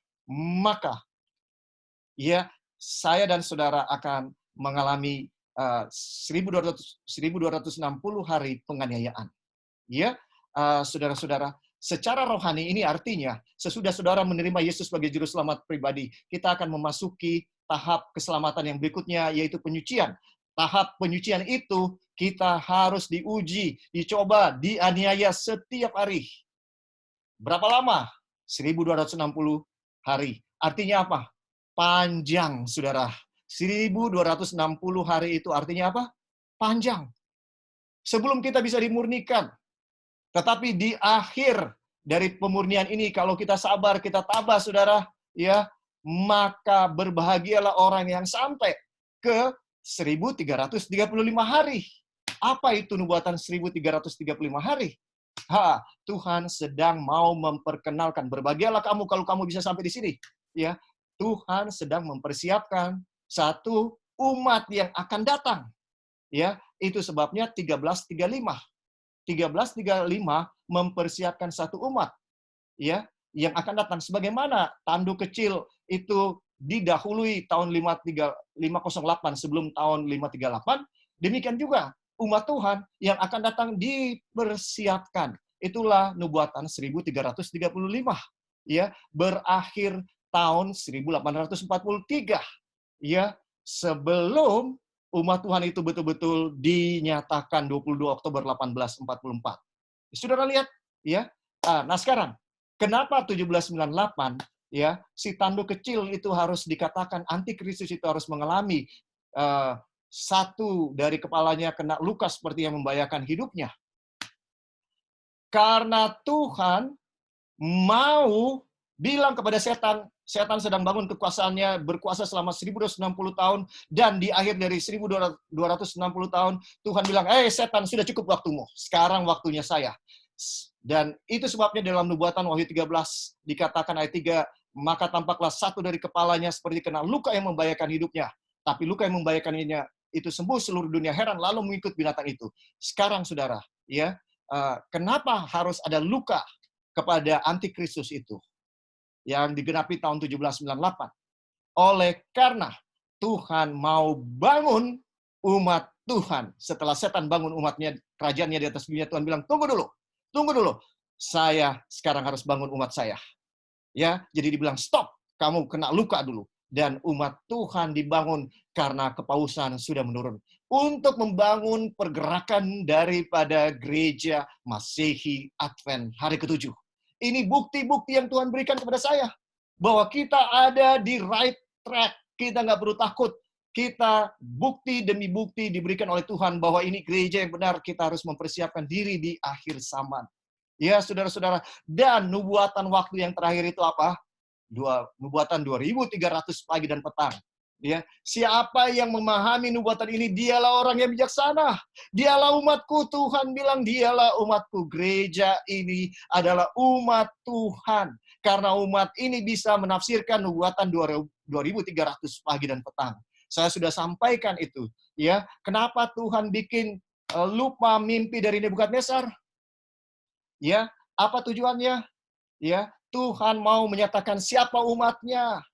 maka ya saya dan saudara akan mengalami 1260 hari penganiayaan. Ya, saudara-saudara, secara rohani ini artinya sesudah saudara menerima Yesus sebagai juru selamat pribadi, kita akan memasuki tahap keselamatan yang berikutnya, yaitu penyucian. Tahap penyucian itu kita harus diuji, dicoba, dianiaya setiap hari. Berapa lama? 1260 hari. Artinya apa? Panjang, saudara. 1260 hari itu artinya apa? Panjang. Sebelum kita bisa dimurnikan. Tetapi di akhir dari pemurnian ini, kalau kita sabar, kita tabah, saudara, ya, maka berbahagialah orang yang sampai ke 1335 hari. Apa itu nubuatan 1335 hari? Tuhan sedang mau memperkenalkan, berbahagialah kamu kalau kamu bisa sampai di sini. Ya, Tuhan sedang mempersiapkan satu umat yang akan datang. Ya, itu sebabnya 1335. 1335 mempersiapkan satu umat, ya, yang akan datang. Sebagaimana tanduk kecil itu didahului tahun 508 sebelum tahun 538, demikian juga umat Tuhan yang akan datang dipersiapkan. Itulah nubuatan 1335, ya, berakhir tahun 1843, ya, sebelum umat Tuhan itu betul-betul dinyatakan 22 Oktober 1844. Saudara lihat, ya. Nah sekarang, kenapa 1798, ya, si tanduk kecil itu harus dikatakan antikristus itu harus mengalami satu dari kepalanya kena luka seperti yang membahayakan hidupnya. Karena Tuhan mau bilang kepada setan, setan sedang bangun kekuasaannya, berkuasa selama 1260 tahun, dan di akhir dari 1260 tahun, Tuhan bilang, setan, sudah cukup waktumu, sekarang waktunya saya. Dan itu sebabnya dalam nubuatan Wahyu 13, dikatakan ayat 3, maka tampaklah satu dari kepalanya seperti kena luka yang membahayakan hidupnya. Tapi luka yang membahayakannya itu sembuh, seluruh dunia heran, lalu mengikut binatang itu. Sekarang, saudara, ya, kenapa harus ada luka kepada antikristus itu yang digenapi tahun 1798? Oleh karena Tuhan mau bangun umat Tuhan. Setelah setan bangun umatnya, kerajaannya di atas dunia, Tuhan bilang, tunggu dulu. Saya sekarang harus bangun umat saya. Ya, jadi dibilang, stop, kamu kena luka dulu. Dan umat Tuhan dibangun karena kepausan sudah menurun. Untuk membangun pergerakan daripada gereja Masehi Advent hari ke-7. Ini bukti-bukti yang Tuhan berikan kepada saya. Bahwa kita ada di right track. Kita nggak perlu takut. Kita bukti demi bukti diberikan oleh Tuhan bahwa ini gereja yang benar. Kita harus mempersiapkan diri di akhir zaman. Ya, saudara-saudara. Dan nubuatan waktu yang terakhir itu apa? Nubuatan 2300 pagi dan petang. Ya, siapa yang memahami nubuatan ini, dialah orang yang bijaksana. Dialah umatku, Tuhan bilang, dialah umatku. Gereja ini adalah umat Tuhan. Karena umat ini bisa menafsirkan nubuatan 2300 pagi dan petang. Saya sudah sampaikan itu. Ya, kenapa Tuhan bikin lupa mimpi dari Nebukadnezar? Ya, apa tujuannya? Ya, Tuhan mau menyatakan siapa umatnya.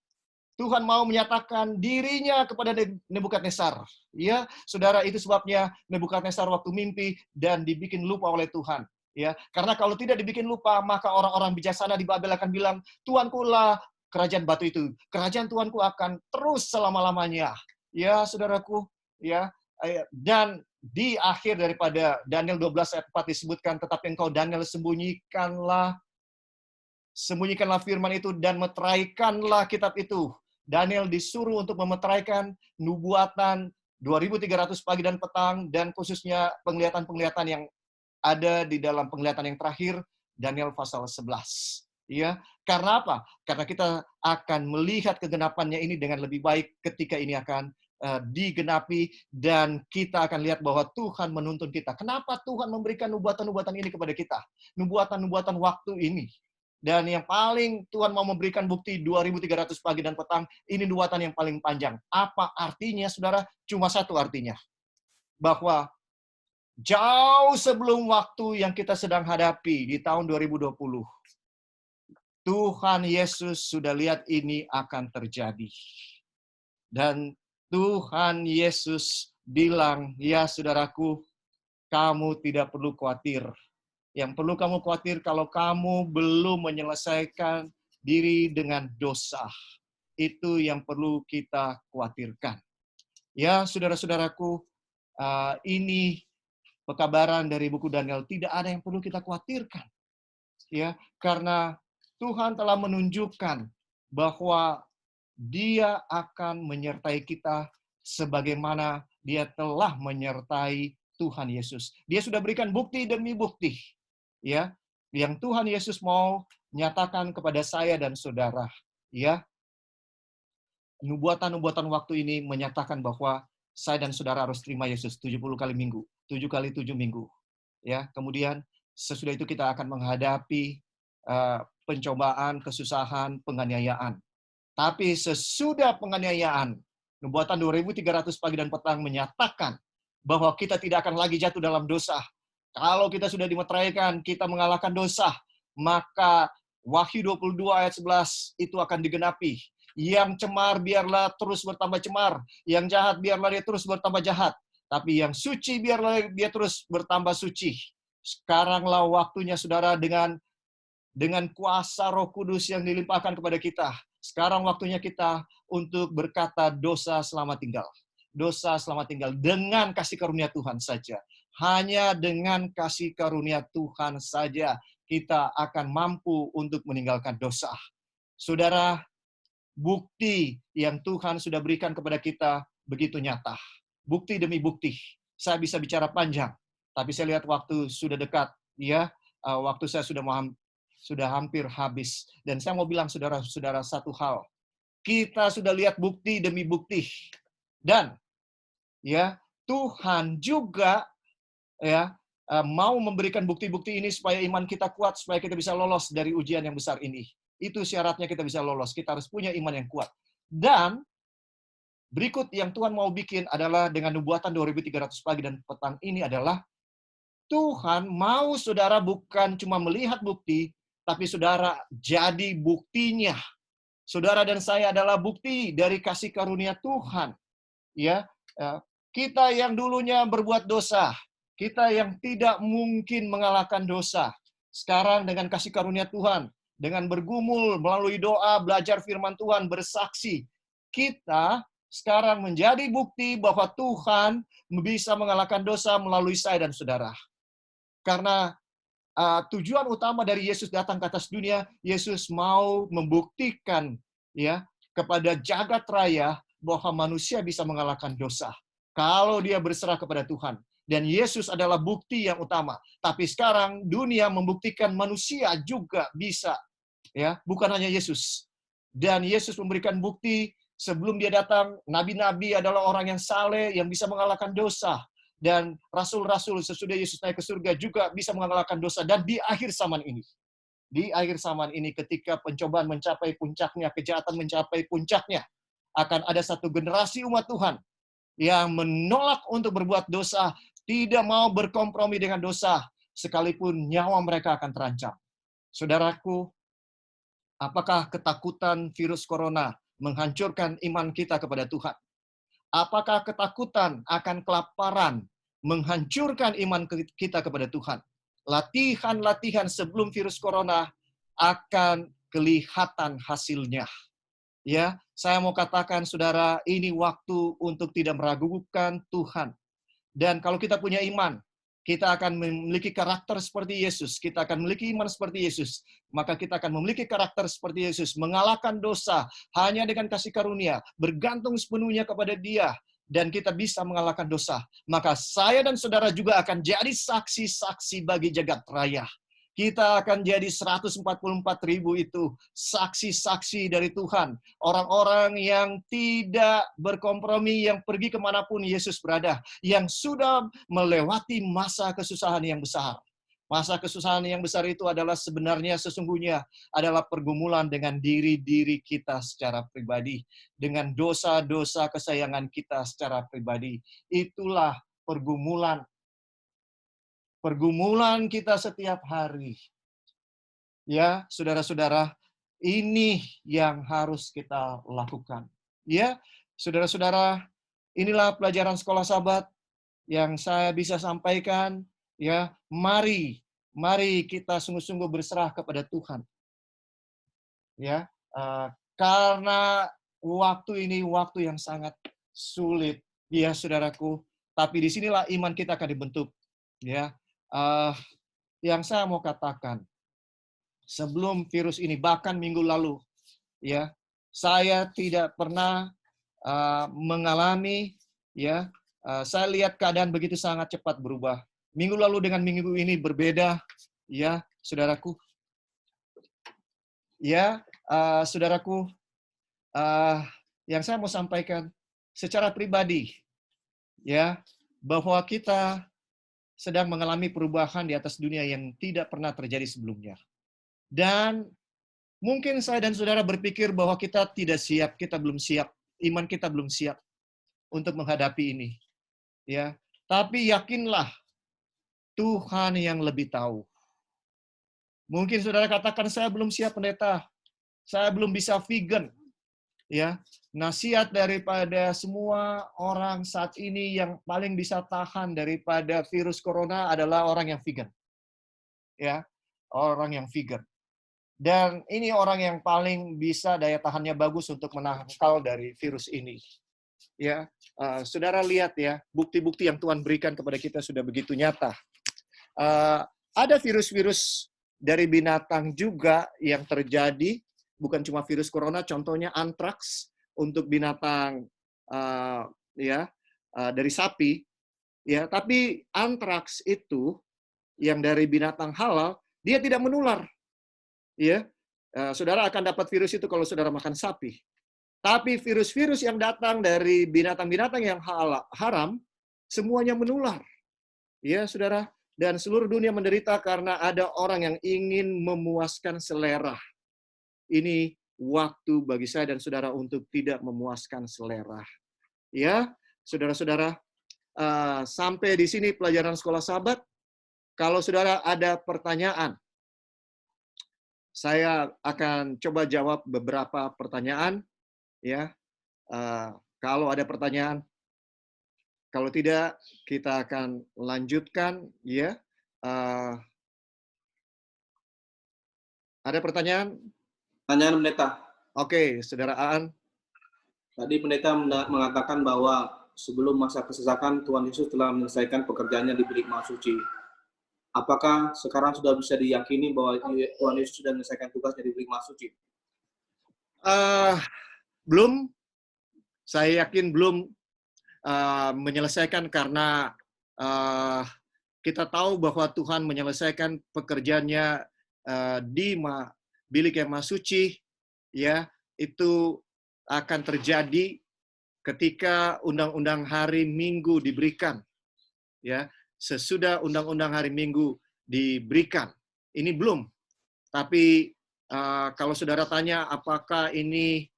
Tuhan mau menyatakan dirinya kepada Nebukadnezar. Ya, saudara, itu sebabnya Nebukadnezar waktu mimpi dan dibikin lupa oleh Tuhan. Ya, karena kalau tidak dibikin lupa, maka orang-orang bijaksana di Babel akan bilang, Tuanku lah kerajaan batu itu. Kerajaan Tuanku akan terus selama-lamanya. Ya, saudaraku, ya. Dan di akhir daripada Daniel 12 ayat 4 disebutkan, tetapi engkau Daniel sembunyikanlah firman itu dan meteraikanlah kitab itu. Daniel disuruh untuk memeteraikan nubuatan 2300 pagi dan petang, dan khususnya penglihatan-penglihatan yang ada di dalam penglihatan yang terakhir, Daniel pasal 11. Ya, karena apa? Karena kita akan melihat kegenapannya ini dengan lebih baik ketika ini akan digenapi, dan kita akan lihat bahwa Tuhan menuntun kita. Kenapa Tuhan memberikan nubuatan-nubuatan ini kepada kita? Nubuatan-nubuatan waktu ini. Dan yang paling Tuhan mau memberikan bukti 2300 pagi dan petang, ini nubuatan yang paling panjang. Apa artinya, saudara? Cuma satu artinya. Bahwa jauh sebelum waktu yang kita sedang hadapi di tahun 2020, Tuhan Yesus sudah lihat ini akan terjadi. Dan Tuhan Yesus bilang, ya saudaraku, kamu tidak perlu khawatir. Yang perlu kamu khawatir kalau kamu belum menyelesaikan diri dengan dosa. Itu yang perlu kita khawatirkan. Ya, saudara-saudaraku, ini pekabaran dari buku Daniel. Tidak ada yang perlu kita khawatirkan. Ya, karena Tuhan telah menunjukkan bahwa Dia akan menyertai kita sebagaimana Dia telah menyertai Tuhan Yesus. Dia sudah berikan bukti demi bukti. Ya, yang Tuhan Yesus mau nyatakan kepada saya dan saudara. Ya, nubuatan-nubuatan waktu ini menyatakan bahwa saya dan saudara harus terima Yesus 70 kali minggu, 7 kali 7 minggu. Ya, kemudian sesudah itu kita akan menghadapi pencobaan, kesusahan, penganiayaan. Tapi sesudah penganiayaan, nubuatan 2300 pagi dan petang menyatakan bahwa kita tidak akan lagi jatuh dalam dosa. Kalau kita sudah dimeteraikan, kita mengalahkan dosa, maka Wahyu 22 ayat 11 itu akan digenapi. Yang cemar biarlah terus bertambah cemar, yang jahat biarlah dia terus bertambah jahat, tapi yang suci biarlah dia terus bertambah suci. Sekaranglah waktunya, saudara, dengan kuasa Roh Kudus yang dilimpahkan kepada kita. Sekarang waktunya kita untuk berkata dosa selamat tinggal. Dosa selamat tinggal dengan kasih karunia Tuhan saja. Hanya dengan kasih karunia Tuhan saja kita akan mampu untuk meninggalkan dosa. Saudara, bukti yang Tuhan sudah berikan kepada kita begitu nyata. Bukti demi bukti. Saya bisa bicara panjang, tapi saya lihat waktu sudah dekat. Ya, waktu saya sudah hampir habis. Dan saya mau bilang saudara-saudara satu hal. Kita sudah lihat bukti demi bukti. Dan ya, Tuhan juga ya mau memberikan bukti-bukti ini supaya iman kita kuat, supaya kita bisa lolos dari ujian yang besar ini. Itu syaratnya kita bisa lolos. Kita harus punya iman yang kuat. Dan berikut yang Tuhan mau bikin adalah dengan nubuatan 2300 pagi dan petang ini adalah Tuhan mau saudara bukan cuma melihat bukti, tapi saudara jadi buktinya. Saudara dan saya adalah bukti dari kasih karunia Tuhan. Ya, kita yang dulunya berbuat dosa, kita yang tidak mungkin mengalahkan dosa, sekarang dengan kasih karunia Tuhan, dengan bergumul melalui doa, belajar firman Tuhan, bersaksi, kita sekarang menjadi bukti bahwa Tuhan bisa mengalahkan dosa melalui saya dan saudara. Karena tujuan utama dari Yesus datang ke atas dunia, Yesus mau membuktikan ya kepada jagat raya bahwa manusia bisa mengalahkan dosa kalau dia berserah kepada Tuhan. Dan Yesus adalah bukti yang utama. Tapi sekarang dunia membuktikan manusia juga bisa, ya, bukan hanya Yesus. Dan Yesus memberikan bukti Sebelum dia datang, nabi-nabi adalah orang yang saleh, yang bisa mengalahkan dosa. Dan rasul-rasul sesudah Yesus naik ke surga juga bisa mengalahkan dosa. Dan di akhir zaman ini ketika pencobaan mencapai puncaknya, kejahatan mencapai puncaknya, akan ada satu generasi umat Tuhan yang menolak untuk berbuat dosa, tidak mau berkompromi dengan dosa, sekalipun nyawa mereka akan terancam. Saudaraku, apakah ketakutan virus corona menghancurkan iman kita kepada Tuhan? Apakah ketakutan akan kelaparan menghancurkan iman kita kepada Tuhan? Latihan-latihan sebelum virus corona akan kelihatan hasilnya. Ya, saya mau katakan saudara, ini waktu untuk tidak meragukan Tuhan. Dan kalau kita punya iman, kita akan memiliki karakter seperti Yesus. Kita akan memiliki iman seperti Yesus. Maka kita akan memiliki karakter seperti Yesus. Mengalahkan dosa hanya dengan kasih karunia. Bergantung sepenuhnya kepada Dia. Dan kita bisa mengalahkan dosa. Maka saya dan saudara juga akan jadi saksi-saksi bagi jagat raya. Kita akan jadi 144.000 itu saksi-saksi dari Tuhan. Orang-orang yang tidak berkompromi, yang pergi kemanapun Yesus berada. Yang sudah melewati masa kesusahan yang besar. Masa kesusahan yang besar itu adalah sebenarnya sesungguhnya adalah pergumulan dengan diri-diri kita secara pribadi. Dengan dosa-dosa kesayangan kita secara pribadi. Itulah pergumulan kita setiap hari. Ya, saudara-saudara, ini yang harus kita lakukan. Ya, saudara-saudara, inilah pelajaran sekolah Sabat yang saya bisa sampaikan. Ya, mari kita sungguh-sungguh berserah kepada Tuhan. Ya, karena waktu ini waktu yang sangat sulit, ya saudaraku. Tapi disinilah iman kita akan dibentuk. Ya, yang saya mau katakan, sebelum virus ini, bahkan minggu lalu, ya, saya tidak pernah mengalami, ya, saya lihat keadaan begitu sangat cepat berubah. Minggu lalu dengan minggu ini berbeda, ya, saudaraku. Ya, saudaraku, yang saya mau sampaikan secara pribadi, ya, bahwa kita sedang mengalami perubahan di atas dunia yang tidak pernah terjadi sebelumnya. Dan mungkin saya dan saudara berpikir bahwa kita tidak siap, kita belum siap, iman kita belum siap untuk menghadapi ini. Ya, tapi yakinlah Tuhan yang lebih tahu. Mungkin saudara katakan saya belum siap pendeta, saya belum bisa vegan. Ya, nasihat daripada semua orang saat ini yang paling bisa tahan daripada virus corona adalah orang yang vegan. Ya, orang yang vegan. Dan ini orang yang paling bisa daya tahannya bagus untuk menangkal dari virus ini. Ya, saudara lihat ya, bukti-bukti yang Tuhan berikan kepada kita sudah begitu nyata. Ada virus-virus dari binatang juga yang terjadi, bukan cuma virus corona, contohnya antraks untuk binatang dari sapi, ya. Tapi antraks itu yang dari binatang halal, dia tidak menular. Ya, saudara akan dapat virus itu kalau saudara makan sapi. Tapi virus-virus yang datang dari binatang-binatang yang haram, semuanya menular. Ya, saudara. Dan seluruh dunia menderita karena ada orang yang ingin memuaskan selera. Ini waktu bagi saya dan saudara untuk tidak memuaskan selera. Ya, saudara-saudara, sampai di sini pelajaran sekolah Sabat. Kalau saudara ada pertanyaan, saya akan coba jawab beberapa pertanyaan, ya. Kalau ada pertanyaan, kalau tidak kita akan lanjutkan, ya. Ada pertanyaan? Pertanyaan pendeta. Oke, saudara Aan. Tadi pendeta mengatakan bahwa sebelum masa kesesakan Tuhan Yesus telah menyelesaikan pekerjaannya di bilik maha suci. Apakah sekarang sudah bisa diyakini bahwa Tuhan Yesus sudah menyelesaikan tugasnya di bilik maha suci? Belum. Saya yakin belum menyelesaikan karena kita tahu bahwa Tuhan menyelesaikan pekerjaannya di bilik yang maha suci, ya, itu akan terjadi ketika undang-undang hari Minggu diberikan. Ya, sesudah undang-undang hari Minggu diberikan. Ini belum. Tapi kalau saudara tanya apakah ini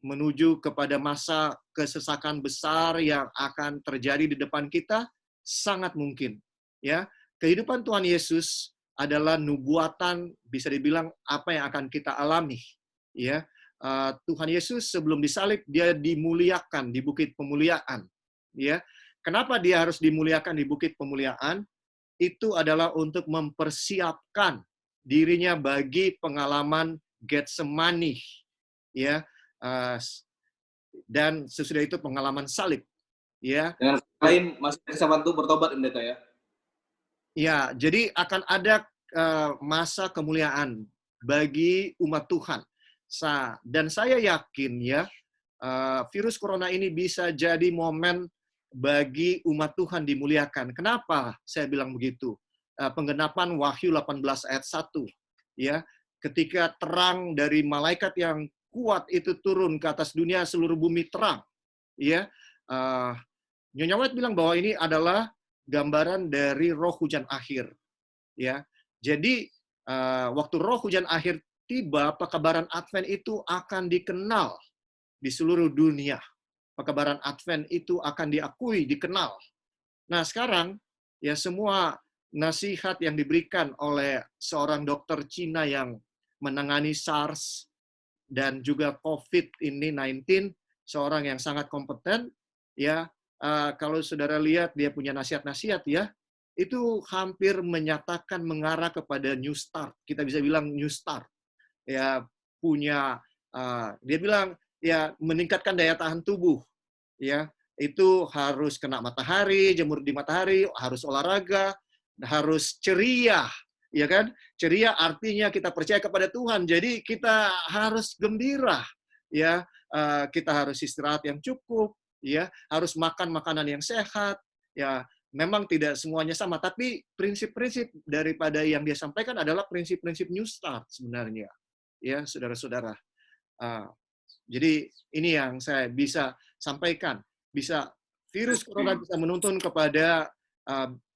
menuju kepada masa kesesakan besar yang akan terjadi di depan kita, sangat mungkin. Ya, kehidupan Tuhan Yesus adalah nubuatan, bisa dibilang apa yang akan kita alami. Ya, Tuhan Yesus sebelum disalib dia dimuliakan di bukit pemuliaan. Ya, kenapa dia harus dimuliakan di bukit pemuliaan? Itu adalah untuk mempersiapkan dirinya bagi pengalaman Getsemani. Ya, dan sesudah itu pengalaman salib. Ya. Dengan lain masih kesempatan untuk bertobat, pendeta ya. Ya, jadi akan ada masa kemuliaan bagi umat Tuhan. Dan saya yakin ya, virus corona ini bisa jadi momen bagi umat Tuhan dimuliakan. Kenapa saya bilang begitu? Penggenapan Wahyu 18 ayat 1. Ya, ketika terang dari malaikat yang kuat itu turun ke atas dunia, seluruh bumi terang. Ya, Nyonya White bilang bahwa ini adalah gambaran dari roh hujan akhir. Ya, jadi waktu roh hujan akhir tiba, pekabaran Advent itu akan dikenal di seluruh dunia. Pekabaran Advent itu akan diakui, dikenal. Nah, sekarang ya semua nasihat yang diberikan oleh seorang dokter Cina yang menangani SARS dan juga COVID-19, seorang yang sangat kompeten, ya kalau saudara lihat dia punya nasihat-nasihat ya, itu hampir menyatakan mengarah kepada new start. Kita bisa bilang new start. Ya punya dia bilang ya meningkatkan daya tahan tubuh. Ya, itu harus kena matahari, jemur di matahari, harus olahraga, harus ceria, ya kan? Ceria artinya kita percaya kepada Tuhan, jadi kita harus gembira, ya. Kita harus istirahat yang cukup, ya. Harus makan makanan yang sehat, ya. Memang tidak semuanya sama, tapi prinsip-prinsip daripada yang dia sampaikan adalah prinsip-prinsip New Start sebenarnya, ya, saudara-saudara. Jadi ini yang saya bisa sampaikan. Virus corona bisa menuntun kepada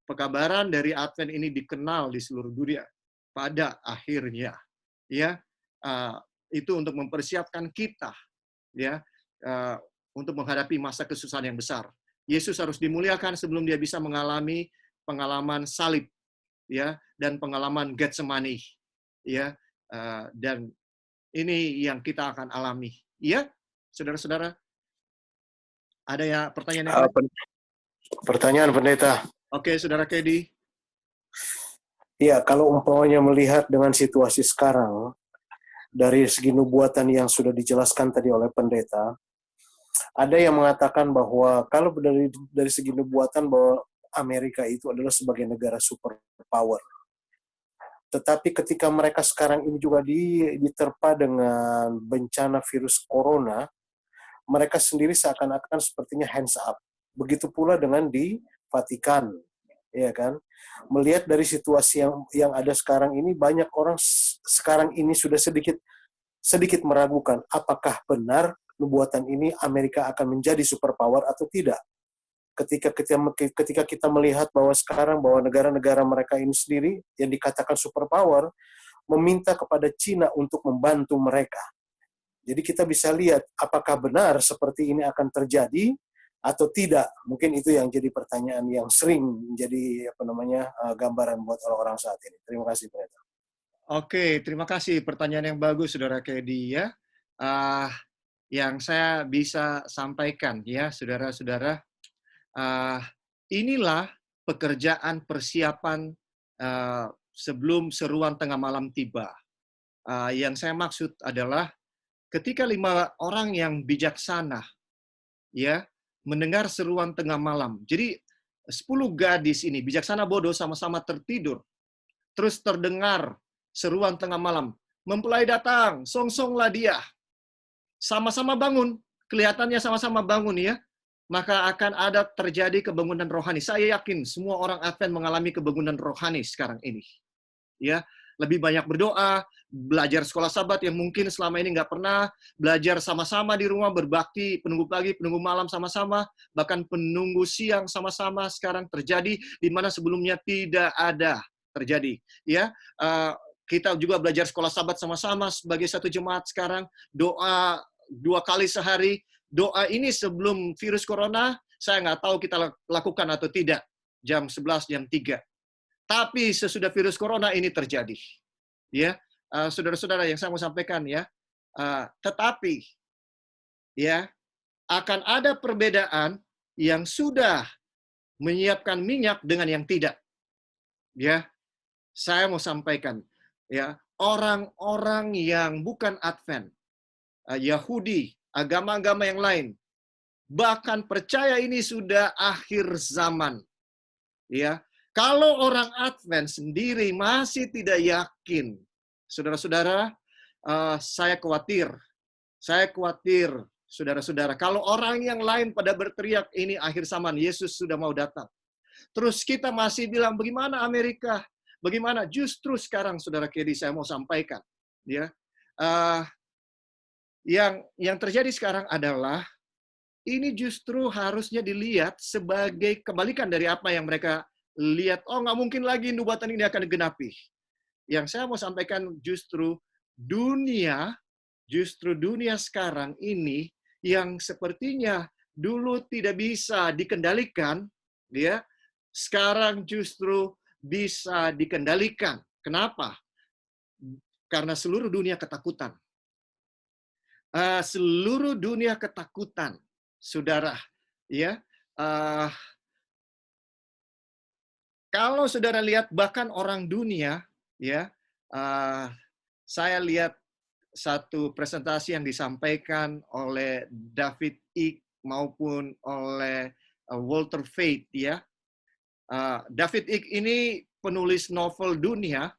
pekabaran dari Advent ini dikenal di seluruh dunia pada akhirnya. Ya, itu untuk mempersiapkan kita, ya, untuk menghadapi masa kesusahan yang besar. Yesus harus dimuliakan sebelum dia bisa mengalami pengalaman salib, ya, dan pengalaman Getsemani, ya, dan ini yang kita akan alami. Ya, saudara-saudara, ada ya pertanyaan yang lain? Pertanyaan pendeta. Oke, saudara Kedi. Iya, kalau umpamanya melihat dengan situasi sekarang, dari segi nubuatan yang sudah dijelaskan tadi oleh pendeta, ada yang mengatakan bahwa kalau dari segi nubuatan bahwa Amerika itu adalah sebagai negara superpower. Tetapi ketika mereka sekarang ini juga diterpa dengan bencana virus corona, mereka sendiri seakan-akan sepertinya hands up. Begitu pula dengan di Vatikan, ya kan? Melihat dari situasi yang ada sekarang ini, banyak orang sekarang ini sudah sedikit meragukan apakah benar nubuatan ini Amerika akan menjadi superpower atau tidak. Ketika kita melihat bahwa sekarang bahwa negara-negara mereka ini sendiri yang dikatakan superpower meminta kepada Cina untuk membantu mereka. Jadi kita bisa lihat apakah benar seperti ini akan terjadi atau tidak. Mungkin itu yang jadi pertanyaan yang sering menjadi gambaran buat orang-orang saat ini. Terima kasih, Pendeta. Oke, terima kasih pertanyaan yang bagus, Saudara Kedi ya. Yang saya bisa sampaikan ya, saudara-saudara. Inilah pekerjaan persiapan sebelum seruan tengah malam tiba. Yang saya maksud adalah ketika 5 orang yang bijaksana ya mendengar seruan tengah malam. Jadi 10 gadis ini bijaksana bodoh sama-sama tertidur. Terus terdengar seruan tengah malam. Mempelai datang, songsonglah dia. Sama-sama bangun, kelihatannya sama-sama bangun ya. Maka akan ada terjadi kebangunan rohani. Saya yakin semua orang Advent mengalami kebangunan rohani sekarang ini. Ya, lebih banyak berdoa, belajar sekolah Sabat yang mungkin selama ini nggak pernah, belajar sama-sama di rumah, berbakti, penunggu pagi, penunggu malam sama-sama, bahkan penunggu siang sama-sama sekarang terjadi, di mana sebelumnya tidak ada terjadi. Ya, kita juga belajar sekolah Sabat sama-sama sebagai satu jemaat sekarang, doa 2 kali sehari. Doa ini sebelum virus corona, saya nggak tahu kita lakukan atau tidak. Jam 11, jam 3. Tapi sesudah virus corona ini terjadi. Ya, saudara-saudara yang saya mau sampaikan ya. Tetapi ya, akan ada perbedaan yang sudah menyiapkan minyak dengan yang tidak. Ya, saya mau sampaikan ya, orang-orang yang bukan Advent, Yahudi, agama-agama yang lain, bahkan percaya ini sudah akhir zaman. Ya, kalau orang Advent sendiri masih tidak yakin, saudara-saudara, saya khawatir, saudara-saudara, kalau orang yang lain pada berteriak ini akhir zaman, Yesus sudah mau datang. Terus kita masih bilang, bagaimana Amerika? Bagaimana? Justru sekarang, saudara Kedi, saya mau sampaikan, ya, yang terjadi sekarang adalah ini justru harusnya dilihat sebagai kebalikan dari apa yang mereka lihat. Oh, nggak mungkin lagi nubuatan ini akan digenapi. Yang saya mau sampaikan justru dunia sekarang ini yang sepertinya dulu tidak bisa dikendalikan, ya, sekarang justru bisa dikendalikan. Kenapa? Karena seluruh dunia ketakutan. Seluruh dunia ketakutan. Saudara, ya, kalau saudara lihat bahkan orang dunia, ya, saya lihat satu presentasi yang disampaikan oleh David Icke maupun oleh Walter Veith, ya. David Icke ini penulis novel dunia.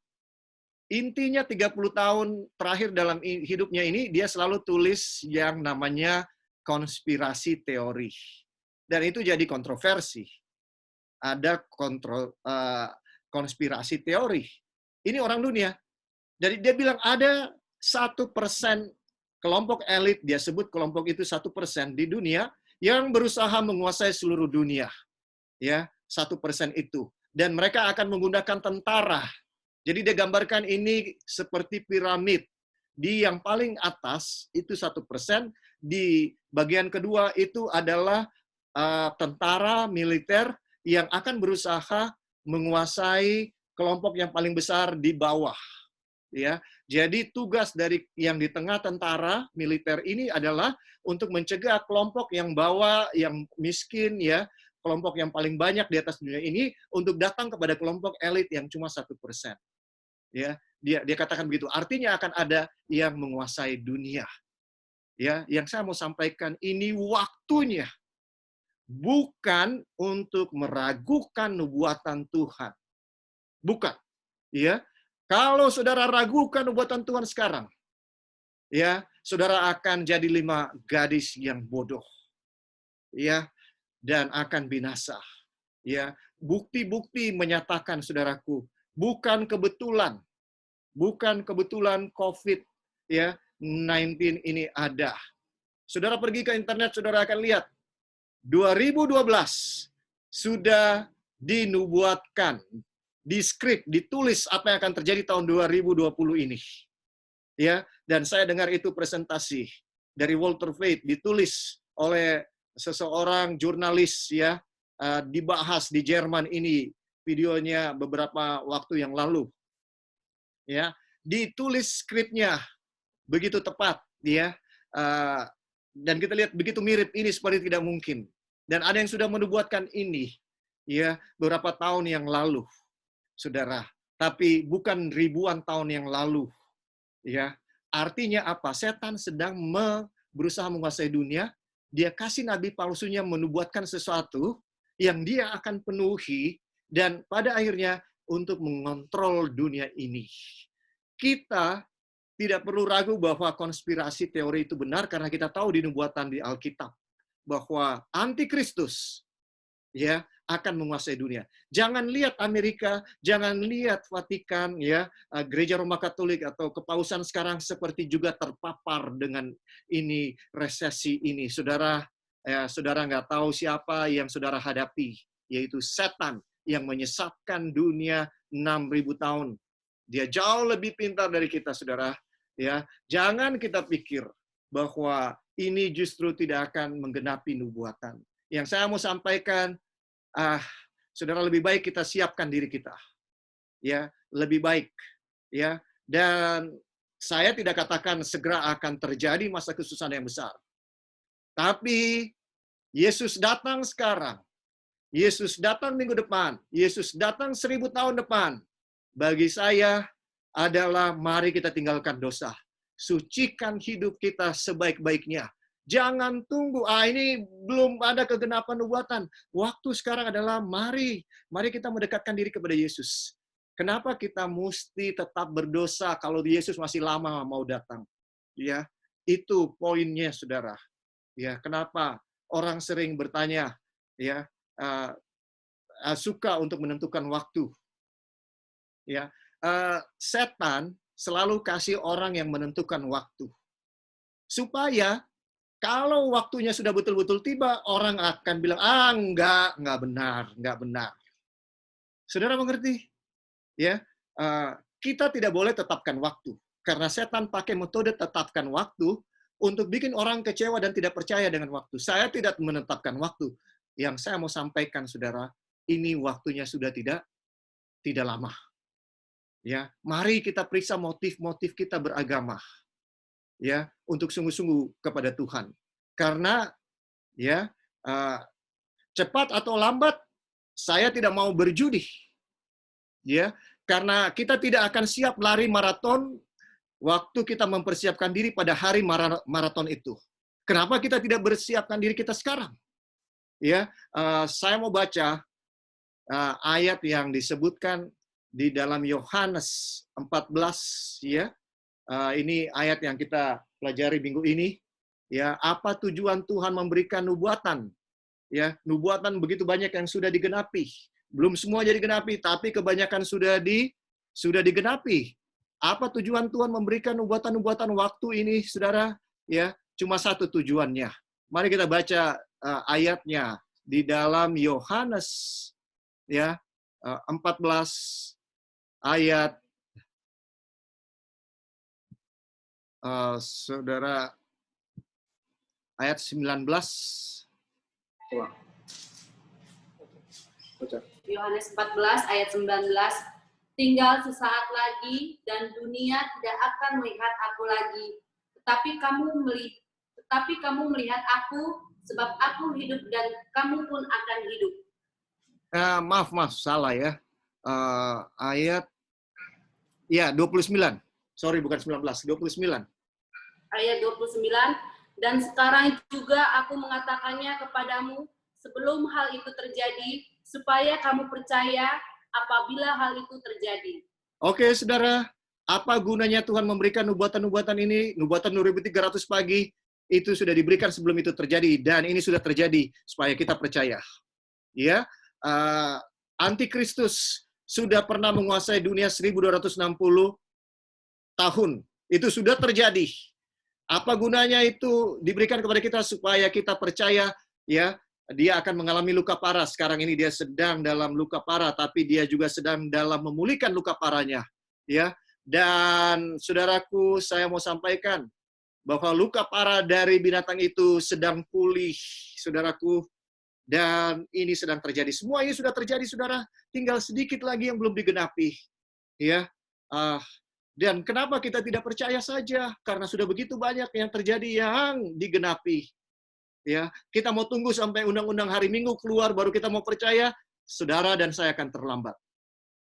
Intinya 30 tahun terakhir dalam hidupnya ini dia selalu tulis yang namanya konspirasi teori. Dan itu jadi kontroversi. Ada konspirasi teori. Ini orang dunia. Jadi dia bilang ada 1% kelompok elit, dia sebut kelompok itu 1% di dunia yang berusaha menguasai seluruh dunia. Ya, 1% itu. Dan mereka akan menggunakan tentara. Jadi dia gambarkan ini seperti piramid. Di yang paling atas itu 1%, di bagian kedua itu adalah tentara militer yang akan berusaha menguasai kelompok yang paling besar di bawah. Ya, jadi tugas dari yang di tengah tentara militer ini adalah untuk mencegah kelompok yang bawah, yang miskin, ya, kelompok yang paling banyak di atas dunia ini untuk datang kepada kelompok elit yang cuma 1%. Ya, dia katakan begitu. Artinya akan ada yang menguasai dunia. Ya, yang saya mau sampaikan ini waktunya bukan untuk meragukan nubuatan Tuhan. Bukan. Ya. Kalau saudara ragukan nubuatan Tuhan sekarang, ya, saudara akan jadi 5 gadis yang bodoh. Ya, dan akan binasa. Ya, bukti-bukti menyatakan, saudaraku, bukan kebetulan COVID ya 19 ini ada. Saudara pergi ke internet, saudara akan lihat 2012 sudah dinubuatkan, diskrip, ditulis apa yang akan terjadi tahun 2020 ini. Ya, dan saya dengar itu presentasi dari Walter Veith ditulis oleh seseorang jurnalis, ya, dibahas di Jerman ini, videonya beberapa waktu yang lalu. Ya, ditulis skripnya begitu tepat, ya, dan kita lihat begitu mirip, ini seperti tidak mungkin. Dan ada yang sudah menubuatkan ini, ya, beberapa tahun yang lalu, saudara. Tapi bukan ribuan tahun yang lalu, ya. Artinya apa? Setan sedang berusaha menguasai dunia. Dia kasih nabi palsunya menubuatkan sesuatu yang dia akan penuhi, dan pada akhirnya untuk mengontrol dunia ini. Kita tidak perlu ragu bahwa konspirasi teori itu benar karena kita tahu di nubuatan di Alkitab bahwa antikristus, ya, akan menguasai dunia. Jangan lihat Amerika, jangan lihat Vatikan, ya, Gereja Roma Katolik atau kepausan sekarang seperti juga terpapar dengan ini resesi ini. Saudara, saudara nggak tahu siapa yang saudara hadapi, yaitu setan yang menyesatkan dunia 6.000 tahun. Dia jauh lebih pintar dari kita, saudara. Ya, jangan kita pikir bahwa ini justru tidak akan menggenapi nubuatan. Yang saya mau sampaikan, saudara, lebih baik kita siapkan diri kita. Ya, lebih baik. Ya, dan saya tidak katakan segera akan terjadi masa kesusahan yang besar. Tapi Yesus datang sekarang. Yesus datang minggu depan. Yesus datang 1000 tahun depan. Bagi saya adalah mari kita tinggalkan dosa. Sucikan hidup kita sebaik-baiknya. Jangan tunggu, ini belum ada kegenapan nubuatan. Waktu sekarang adalah mari kita mendekatkan diri kepada Yesus. Kenapa kita mesti tetap berdosa kalau Yesus masih lama mau datang? Ya, itu poinnya, saudara. Ya, kenapa orang sering bertanya, ya, suka untuk menentukan waktu. Ya, setan selalu kasih orang yang menentukan waktu. Supaya kalau waktunya sudah betul-betul tiba, orang akan bilang, enggak benar. Saudara mengerti? Ya, kita tidak boleh tetapkan waktu. Karena setan pakai metode tetapkan waktu untuk bikin orang kecewa dan tidak percaya dengan waktu. Saya tidak menetapkan waktu. Yang saya mau sampaikan, saudara, ini waktunya sudah tidak lama. Ya, mari kita periksa motif-motif kita beragama, ya, untuk sungguh-sungguh kepada Tuhan. Karena, ya, cepat atau lambat, saya tidak mau berjudi, ya, karena kita tidak akan siap lari maraton waktu kita mempersiapkan diri pada hari maraton itu. Kenapa kita tidak bersiapkan diri kita sekarang? Ya, saya mau baca ayat yang disebutkan di dalam Yohanes 14, ya. Ini ayat yang kita pelajari minggu ini. Ya, apa tujuan Tuhan memberikan nubuatan? Ya, nubuatan begitu banyak yang sudah digenapi. Belum semua jadi digenapi, tapi kebanyakan sudah digenapi. Apa tujuan Tuhan memberikan nubuatan-nubuatan waktu ini, saudara? Ya, cuma satu tujuannya. Mari kita baca ayatnya di dalam Yohanes, ya, 14 ayat, saudara, ayat 19. Yohanes 14 ayat 19. Tinggal sesaat lagi dan dunia tidak akan melihat aku lagi, tetapi kamu melihat aku, sebab aku hidup dan kamu pun akan hidup. Maaf, salah ya. Ayat, ya, 29. Sorry, bukan 19, 29. Ayat 29. Dan sekarang juga aku mengatakannya kepadamu sebelum hal itu terjadi, supaya kamu percaya apabila hal itu terjadi. Oke, saudara. Apa gunanya Tuhan memberikan nubuatan-nubuatan ini? Nubuatan 2300 pagi, itu sudah diberikan sebelum itu terjadi. Dan ini sudah terjadi, supaya kita percaya. Ya, Antikristus sudah pernah menguasai dunia 1260 tahun. Itu sudah terjadi. Apa gunanya itu diberikan kepada kita supaya kita percaya, ya, dia akan mengalami luka parah. Sekarang ini dia sedang dalam luka parah, tapi dia juga sedang dalam memulihkan luka parahnya, ya. Dan saudaraku, saya mau sampaikan bahwa luka parah dari binatang itu sedang pulih, saudaraku. Dan ini sedang terjadi. Semua ini sudah terjadi, saudara. Tinggal sedikit lagi yang belum digenapi. Ya, dan kenapa kita tidak percaya saja? Karena sudah begitu banyak yang terjadi yang digenapi. Ya, kita mau tunggu sampai undang-undang hari Minggu keluar baru kita mau percaya, saudara dan saya akan terlambat.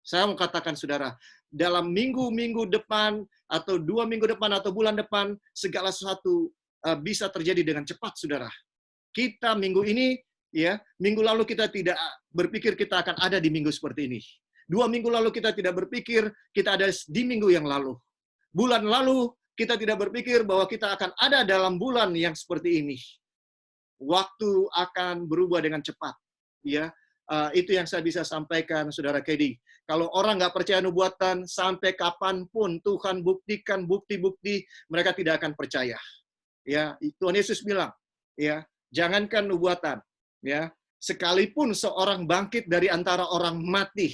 Saya mau katakan, saudara, dalam minggu-minggu depan atau 2 minggu depan atau bulan depan, segala sesuatu bisa terjadi dengan cepat, saudara. Kita minggu ini, ya, minggu lalu kita tidak berpikir kita akan ada di minggu seperti ini. 2 minggu lalu kita tidak berpikir kita ada di minggu yang lalu. Bulan lalu kita tidak berpikir bahwa kita akan ada dalam bulan yang seperti ini. Waktu akan berubah dengan cepat. Ya, Itu yang saya bisa sampaikan, Saudara Kedi. Kalau orang nggak percaya nubuatan, sampai kapanpun Tuhan buktikan bukti-bukti, mereka tidak akan percaya. Ya, Tuhan Yesus bilang, ya, jangankan nubuatan, ya, sekalipun seorang bangkit dari antara orang mati,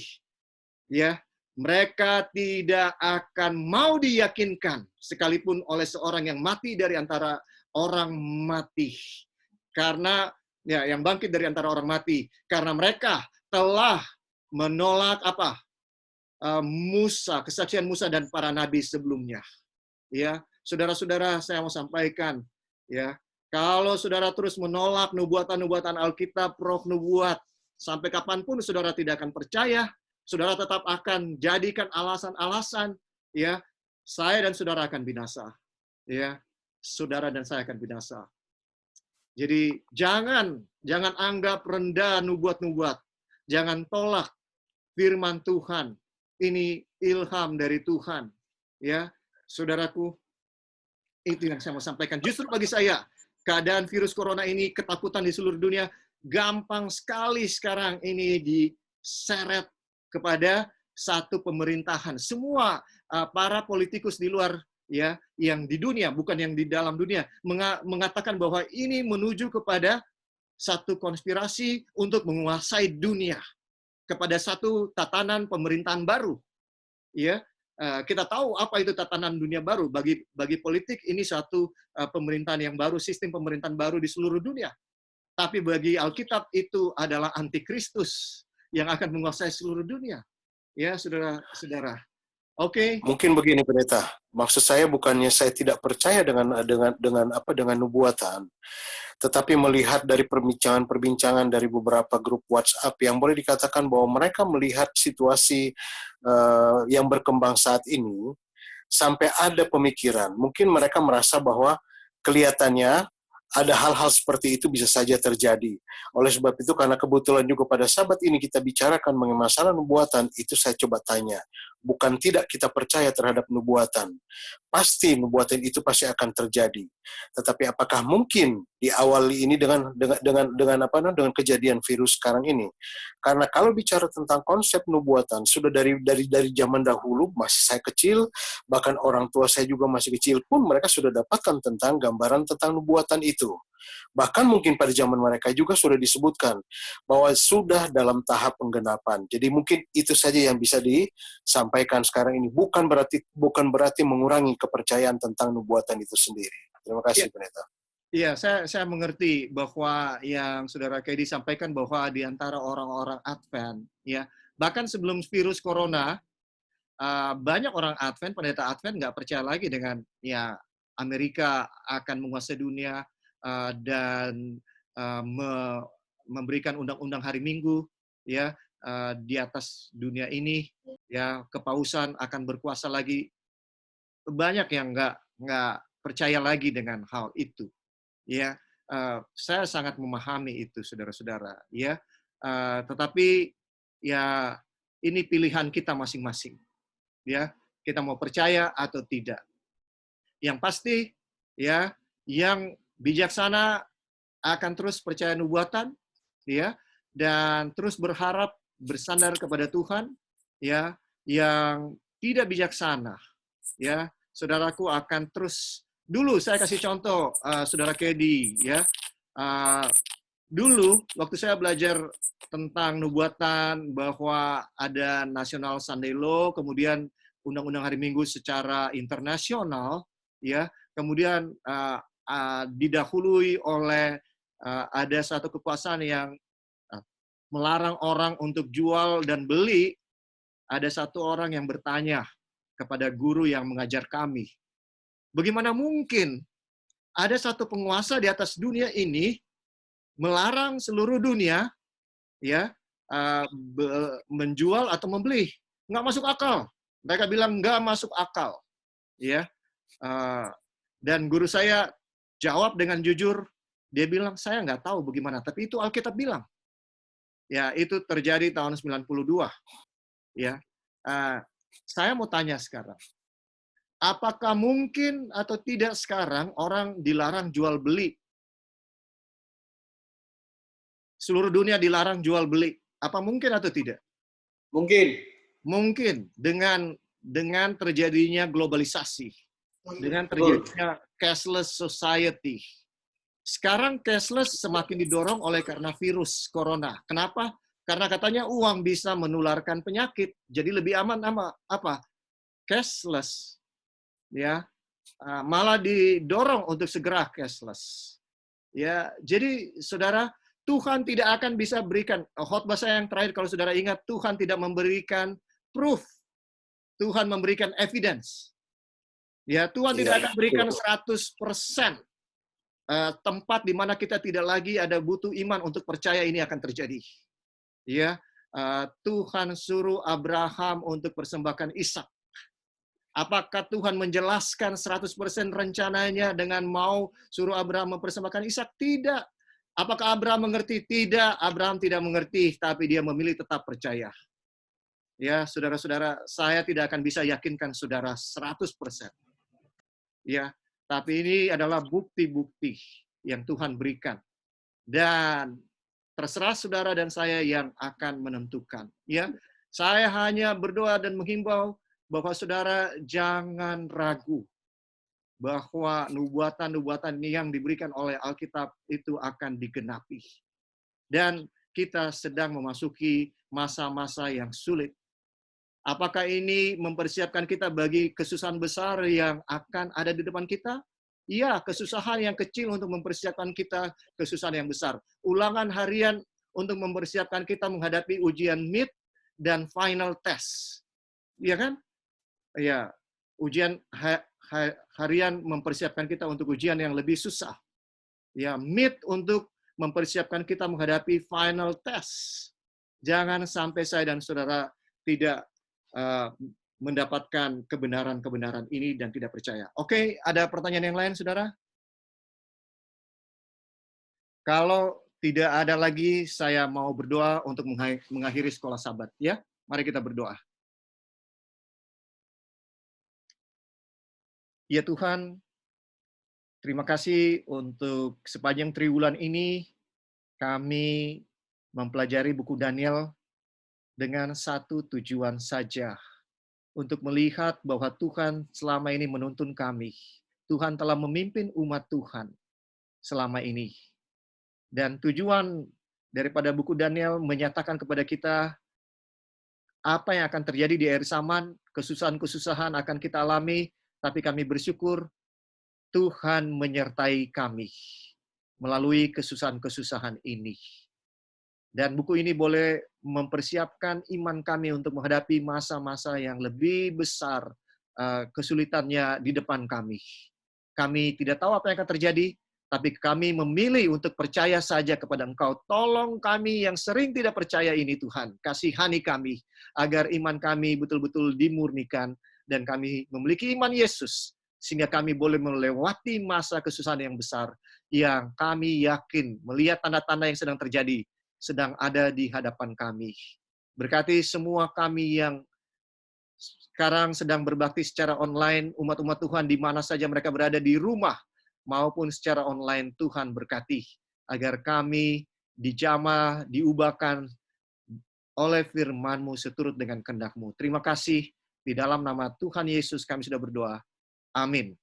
ya, mereka tidak akan mau diyakinkan sekalipun oleh seorang yang mati dari antara orang mati. Karena ya, yang bangkit dari antara orang mati, karena mereka telah menolak apa? Musa, kesaksian Musa dan para nabi sebelumnya. Ya, saudara-saudara, saya mau sampaikan, ya, kalau saudara terus menolak nubuatan-nubuatan Alkitab, roh nubuat, sampai kapanpun saudara tidak akan percaya, saudara tetap akan jadikan alasan-alasan, ya, saya dan saudara akan binasa. Ya, saudara dan saya akan binasa. Jadi jangan anggap rendah nubuat-nubuat. Jangan tolak firman Tuhan. Ini ilham dari Tuhan. Ya, saudaraku, itu yang saya mau sampaikan. Justru bagi saya, keadaan virus corona ini, ketakutan di seluruh dunia, gampang sekali sekarang ini diseret kepada satu pemerintahan. Semua para politikus di luar, ya, yang di dunia, bukan yang di dalam dunia, mengatakan bahwa ini menuju kepada satu konspirasi untuk menguasai dunia, kepada satu tatanan pemerintahan baru. Ya, kita tahu apa itu tatanan dunia baru. Bagi politik ini satu pemerintahan yang baru, sistem pemerintahan baru di seluruh dunia. Tapi bagi Alkitab itu adalah antikristus yang akan menguasai seluruh dunia. Ya, saudara-saudara. Oke. Mungkin begini, Pendeta. Maksud saya bukannya saya tidak percaya dengan nubuatan, tetapi melihat dari perbincangan dari beberapa grup WhatsApp yang boleh dikatakan bahwa mereka melihat situasi yang berkembang saat ini, sampai ada pemikiran. Mungkin mereka merasa bahwa kelihatannya ada hal-hal seperti itu bisa saja terjadi. Oleh sebab itu, karena kebetulan juga pada sabat ini kita bicarakan mengenai masalah nubuatan, itu saya coba tanya. Bukan tidak kita percaya terhadap nubuatan. Pasti nubuatan itu pasti akan terjadi. Tetapi apakah mungkin diawali ini dengan kejadian virus sekarang ini? Karena kalau bicara tentang konsep nubuatan, sudah dari zaman dahulu, masih saya kecil, bahkan orang tua saya juga masih kecil pun, mereka sudah dapatkan tentang gambaran tentang nubuatan itu. Bahkan mungkin pada zaman mereka juga sudah disebutkan bahwa sudah dalam tahap penggenapan. Jadi mungkin itu saja yang bisa disampaikan sekarang ini. Bukan berarti mengurangi kepercayaan tentang nubuatan itu sendiri. Terima kasih, Pendeta. Iya, saya mengerti bahwa yang Saudara Kedi sampaikan bahwa di antara orang-orang Advent, ya, bahkan sebelum virus corona, banyak orang Advent, pendeta Advent nggak percaya lagi dengan ya Amerika akan menguasai dunia dan memberikan undang-undang hari Minggu, ya, di atas dunia ini, ya, kepausan akan berkuasa lagi. Banyak yang nggak percaya lagi dengan hal itu. Ya, saya sangat memahami itu, saudara-saudara. Ya, tetapi ya ini pilihan kita masing-masing. Ya, kita mau percaya atau tidak. Yang pasti, ya, yang bijaksana akan terus percaya nubuatan, ya, dan terus berharap bersandar kepada Tuhan. Ya, yang tidak bijaksana, ya, saudaraku akan terus. Dulu saya kasih contoh, Saudara Kedi, ya. Dulu waktu saya belajar tentang nubuatan bahwa ada National Sunday Law, kemudian Undang-Undang Hari Minggu secara internasional, ya, kemudian didahului oleh ada satu kekuasaan yang melarang orang untuk jual dan beli. Ada satu orang yang bertanya kepada guru yang mengajar kami, bagaimana mungkin ada satu penguasa di atas dunia ini melarang seluruh dunia, ya, menjual atau membeli? Nggak masuk akal. Mereka bilang nggak masuk akal, ya. Dan guru saya jawab dengan jujur, dia bilang saya nggak tahu bagaimana, tapi itu Alkitab bilang. Ya, itu terjadi tahun 92. Ya, saya mau tanya sekarang, apakah mungkin atau tidak sekarang orang dilarang jual beli? Seluruh dunia dilarang jual beli. Apa mungkin atau tidak? Mungkin. Mungkin dengan terjadinya globalisasi, dengan terjadinya cashless society. Sekarang cashless semakin didorong karena virus corona. Kenapa? Karena katanya uang bisa menularkan penyakit. Jadi lebih aman apa? Cashless. Ya. Malah didorong untuk segera cashless. Ya, jadi saudara, Tuhan tidak akan bisa berikan, khotbah saya yang terakhir kalau saudara ingat, Tuhan tidak memberikan proof. Tuhan memberikan evidence. Ya, Tuhan tidak akan berikan 100% tempat di mana kita tidak lagi ada butuh iman untuk percaya ini akan terjadi. Ya, Tuhan suruh Abraham untuk persembahkan Ishak. Apakah Tuhan menjelaskan 100% rencananya dengan mau suruh Abraham mempersembahkan Ishak? Tidak. Apakah Abraham mengerti? Tidak. Abraham tidak mengerti, tapi dia memilih tetap percaya. Ya, saudara-saudara, saya tidak akan bisa yakinkan saudara 100%. Ya, tapi ini adalah bukti-bukti yang Tuhan berikan. Dan terserah saudara dan saya yang akan menentukan. Ya, saya hanya berdoa dan menghimbau bahwa saudara jangan ragu bahwa nubuatan-nubuatan yang diberikan oleh Alkitab itu akan digenapi. Dan kita sedang memasuki masa-masa yang sulit. Apakah ini mempersiapkan kita bagi kesusahan besar yang akan ada di depan kita? Iya, kesusahan yang kecil untuk mempersiapkan kita kesusahan yang besar. Ulangan harian untuk mempersiapkan kita menghadapi ujian mid dan final test. Iya kan? Ya, ujian harian mempersiapkan kita untuk ujian yang lebih susah. Ya, mid untuk mempersiapkan kita menghadapi final test. Jangan sampai saya dan saudara tidak mendapatkan kebenaran-kebenaran ini dan tidak percaya. Oke, ada pertanyaan yang lain, saudara? Kalau tidak ada lagi, saya mau berdoa untuk mengakhiri sekolah Sabat. Ya, mari kita berdoa. Ya Tuhan, terima kasih untuk sepanjang triwulan ini kami mempelajari buku Daniel dengan satu tujuan saja, untuk melihat bahwa Tuhan selama ini menuntun kami. Tuhan telah memimpin umat Tuhan selama ini. Dan tujuan daripada buku Daniel menyatakan kepada kita apa yang akan terjadi di akhir zaman, kesusahan-kesusahan akan kita alami, tapi kami bersyukur Tuhan menyertai kami melalui kesusahan-kesusahan ini. Dan buku ini boleh mempersiapkan iman kami untuk menghadapi masa-masa yang lebih besar kesulitannya di depan kami. Kami tidak tahu apa yang akan terjadi, tapi kami memilih untuk percaya saja kepada Engkau. Tolong kami yang sering tidak percaya ini Tuhan. Kasihani kami agar iman kami betul-betul dimurnikan dan kami memiliki iman Yesus, sehingga kami boleh melewati masa kesusahan yang besar yang kami yakin melihat tanda-tanda yang sedang terjadi, sedang ada di hadapan kami. Berkati semua kami yang sekarang sedang berbakti secara online, umat-umat Tuhan di mana saja mereka berada di rumah maupun secara online. Tuhan berkati agar kami dijamah, diubahkan oleh firman-Mu seturut dengan kehendak-Mu. Terima kasih. Di dalam nama Tuhan Yesus kami sudah berdoa. Amin.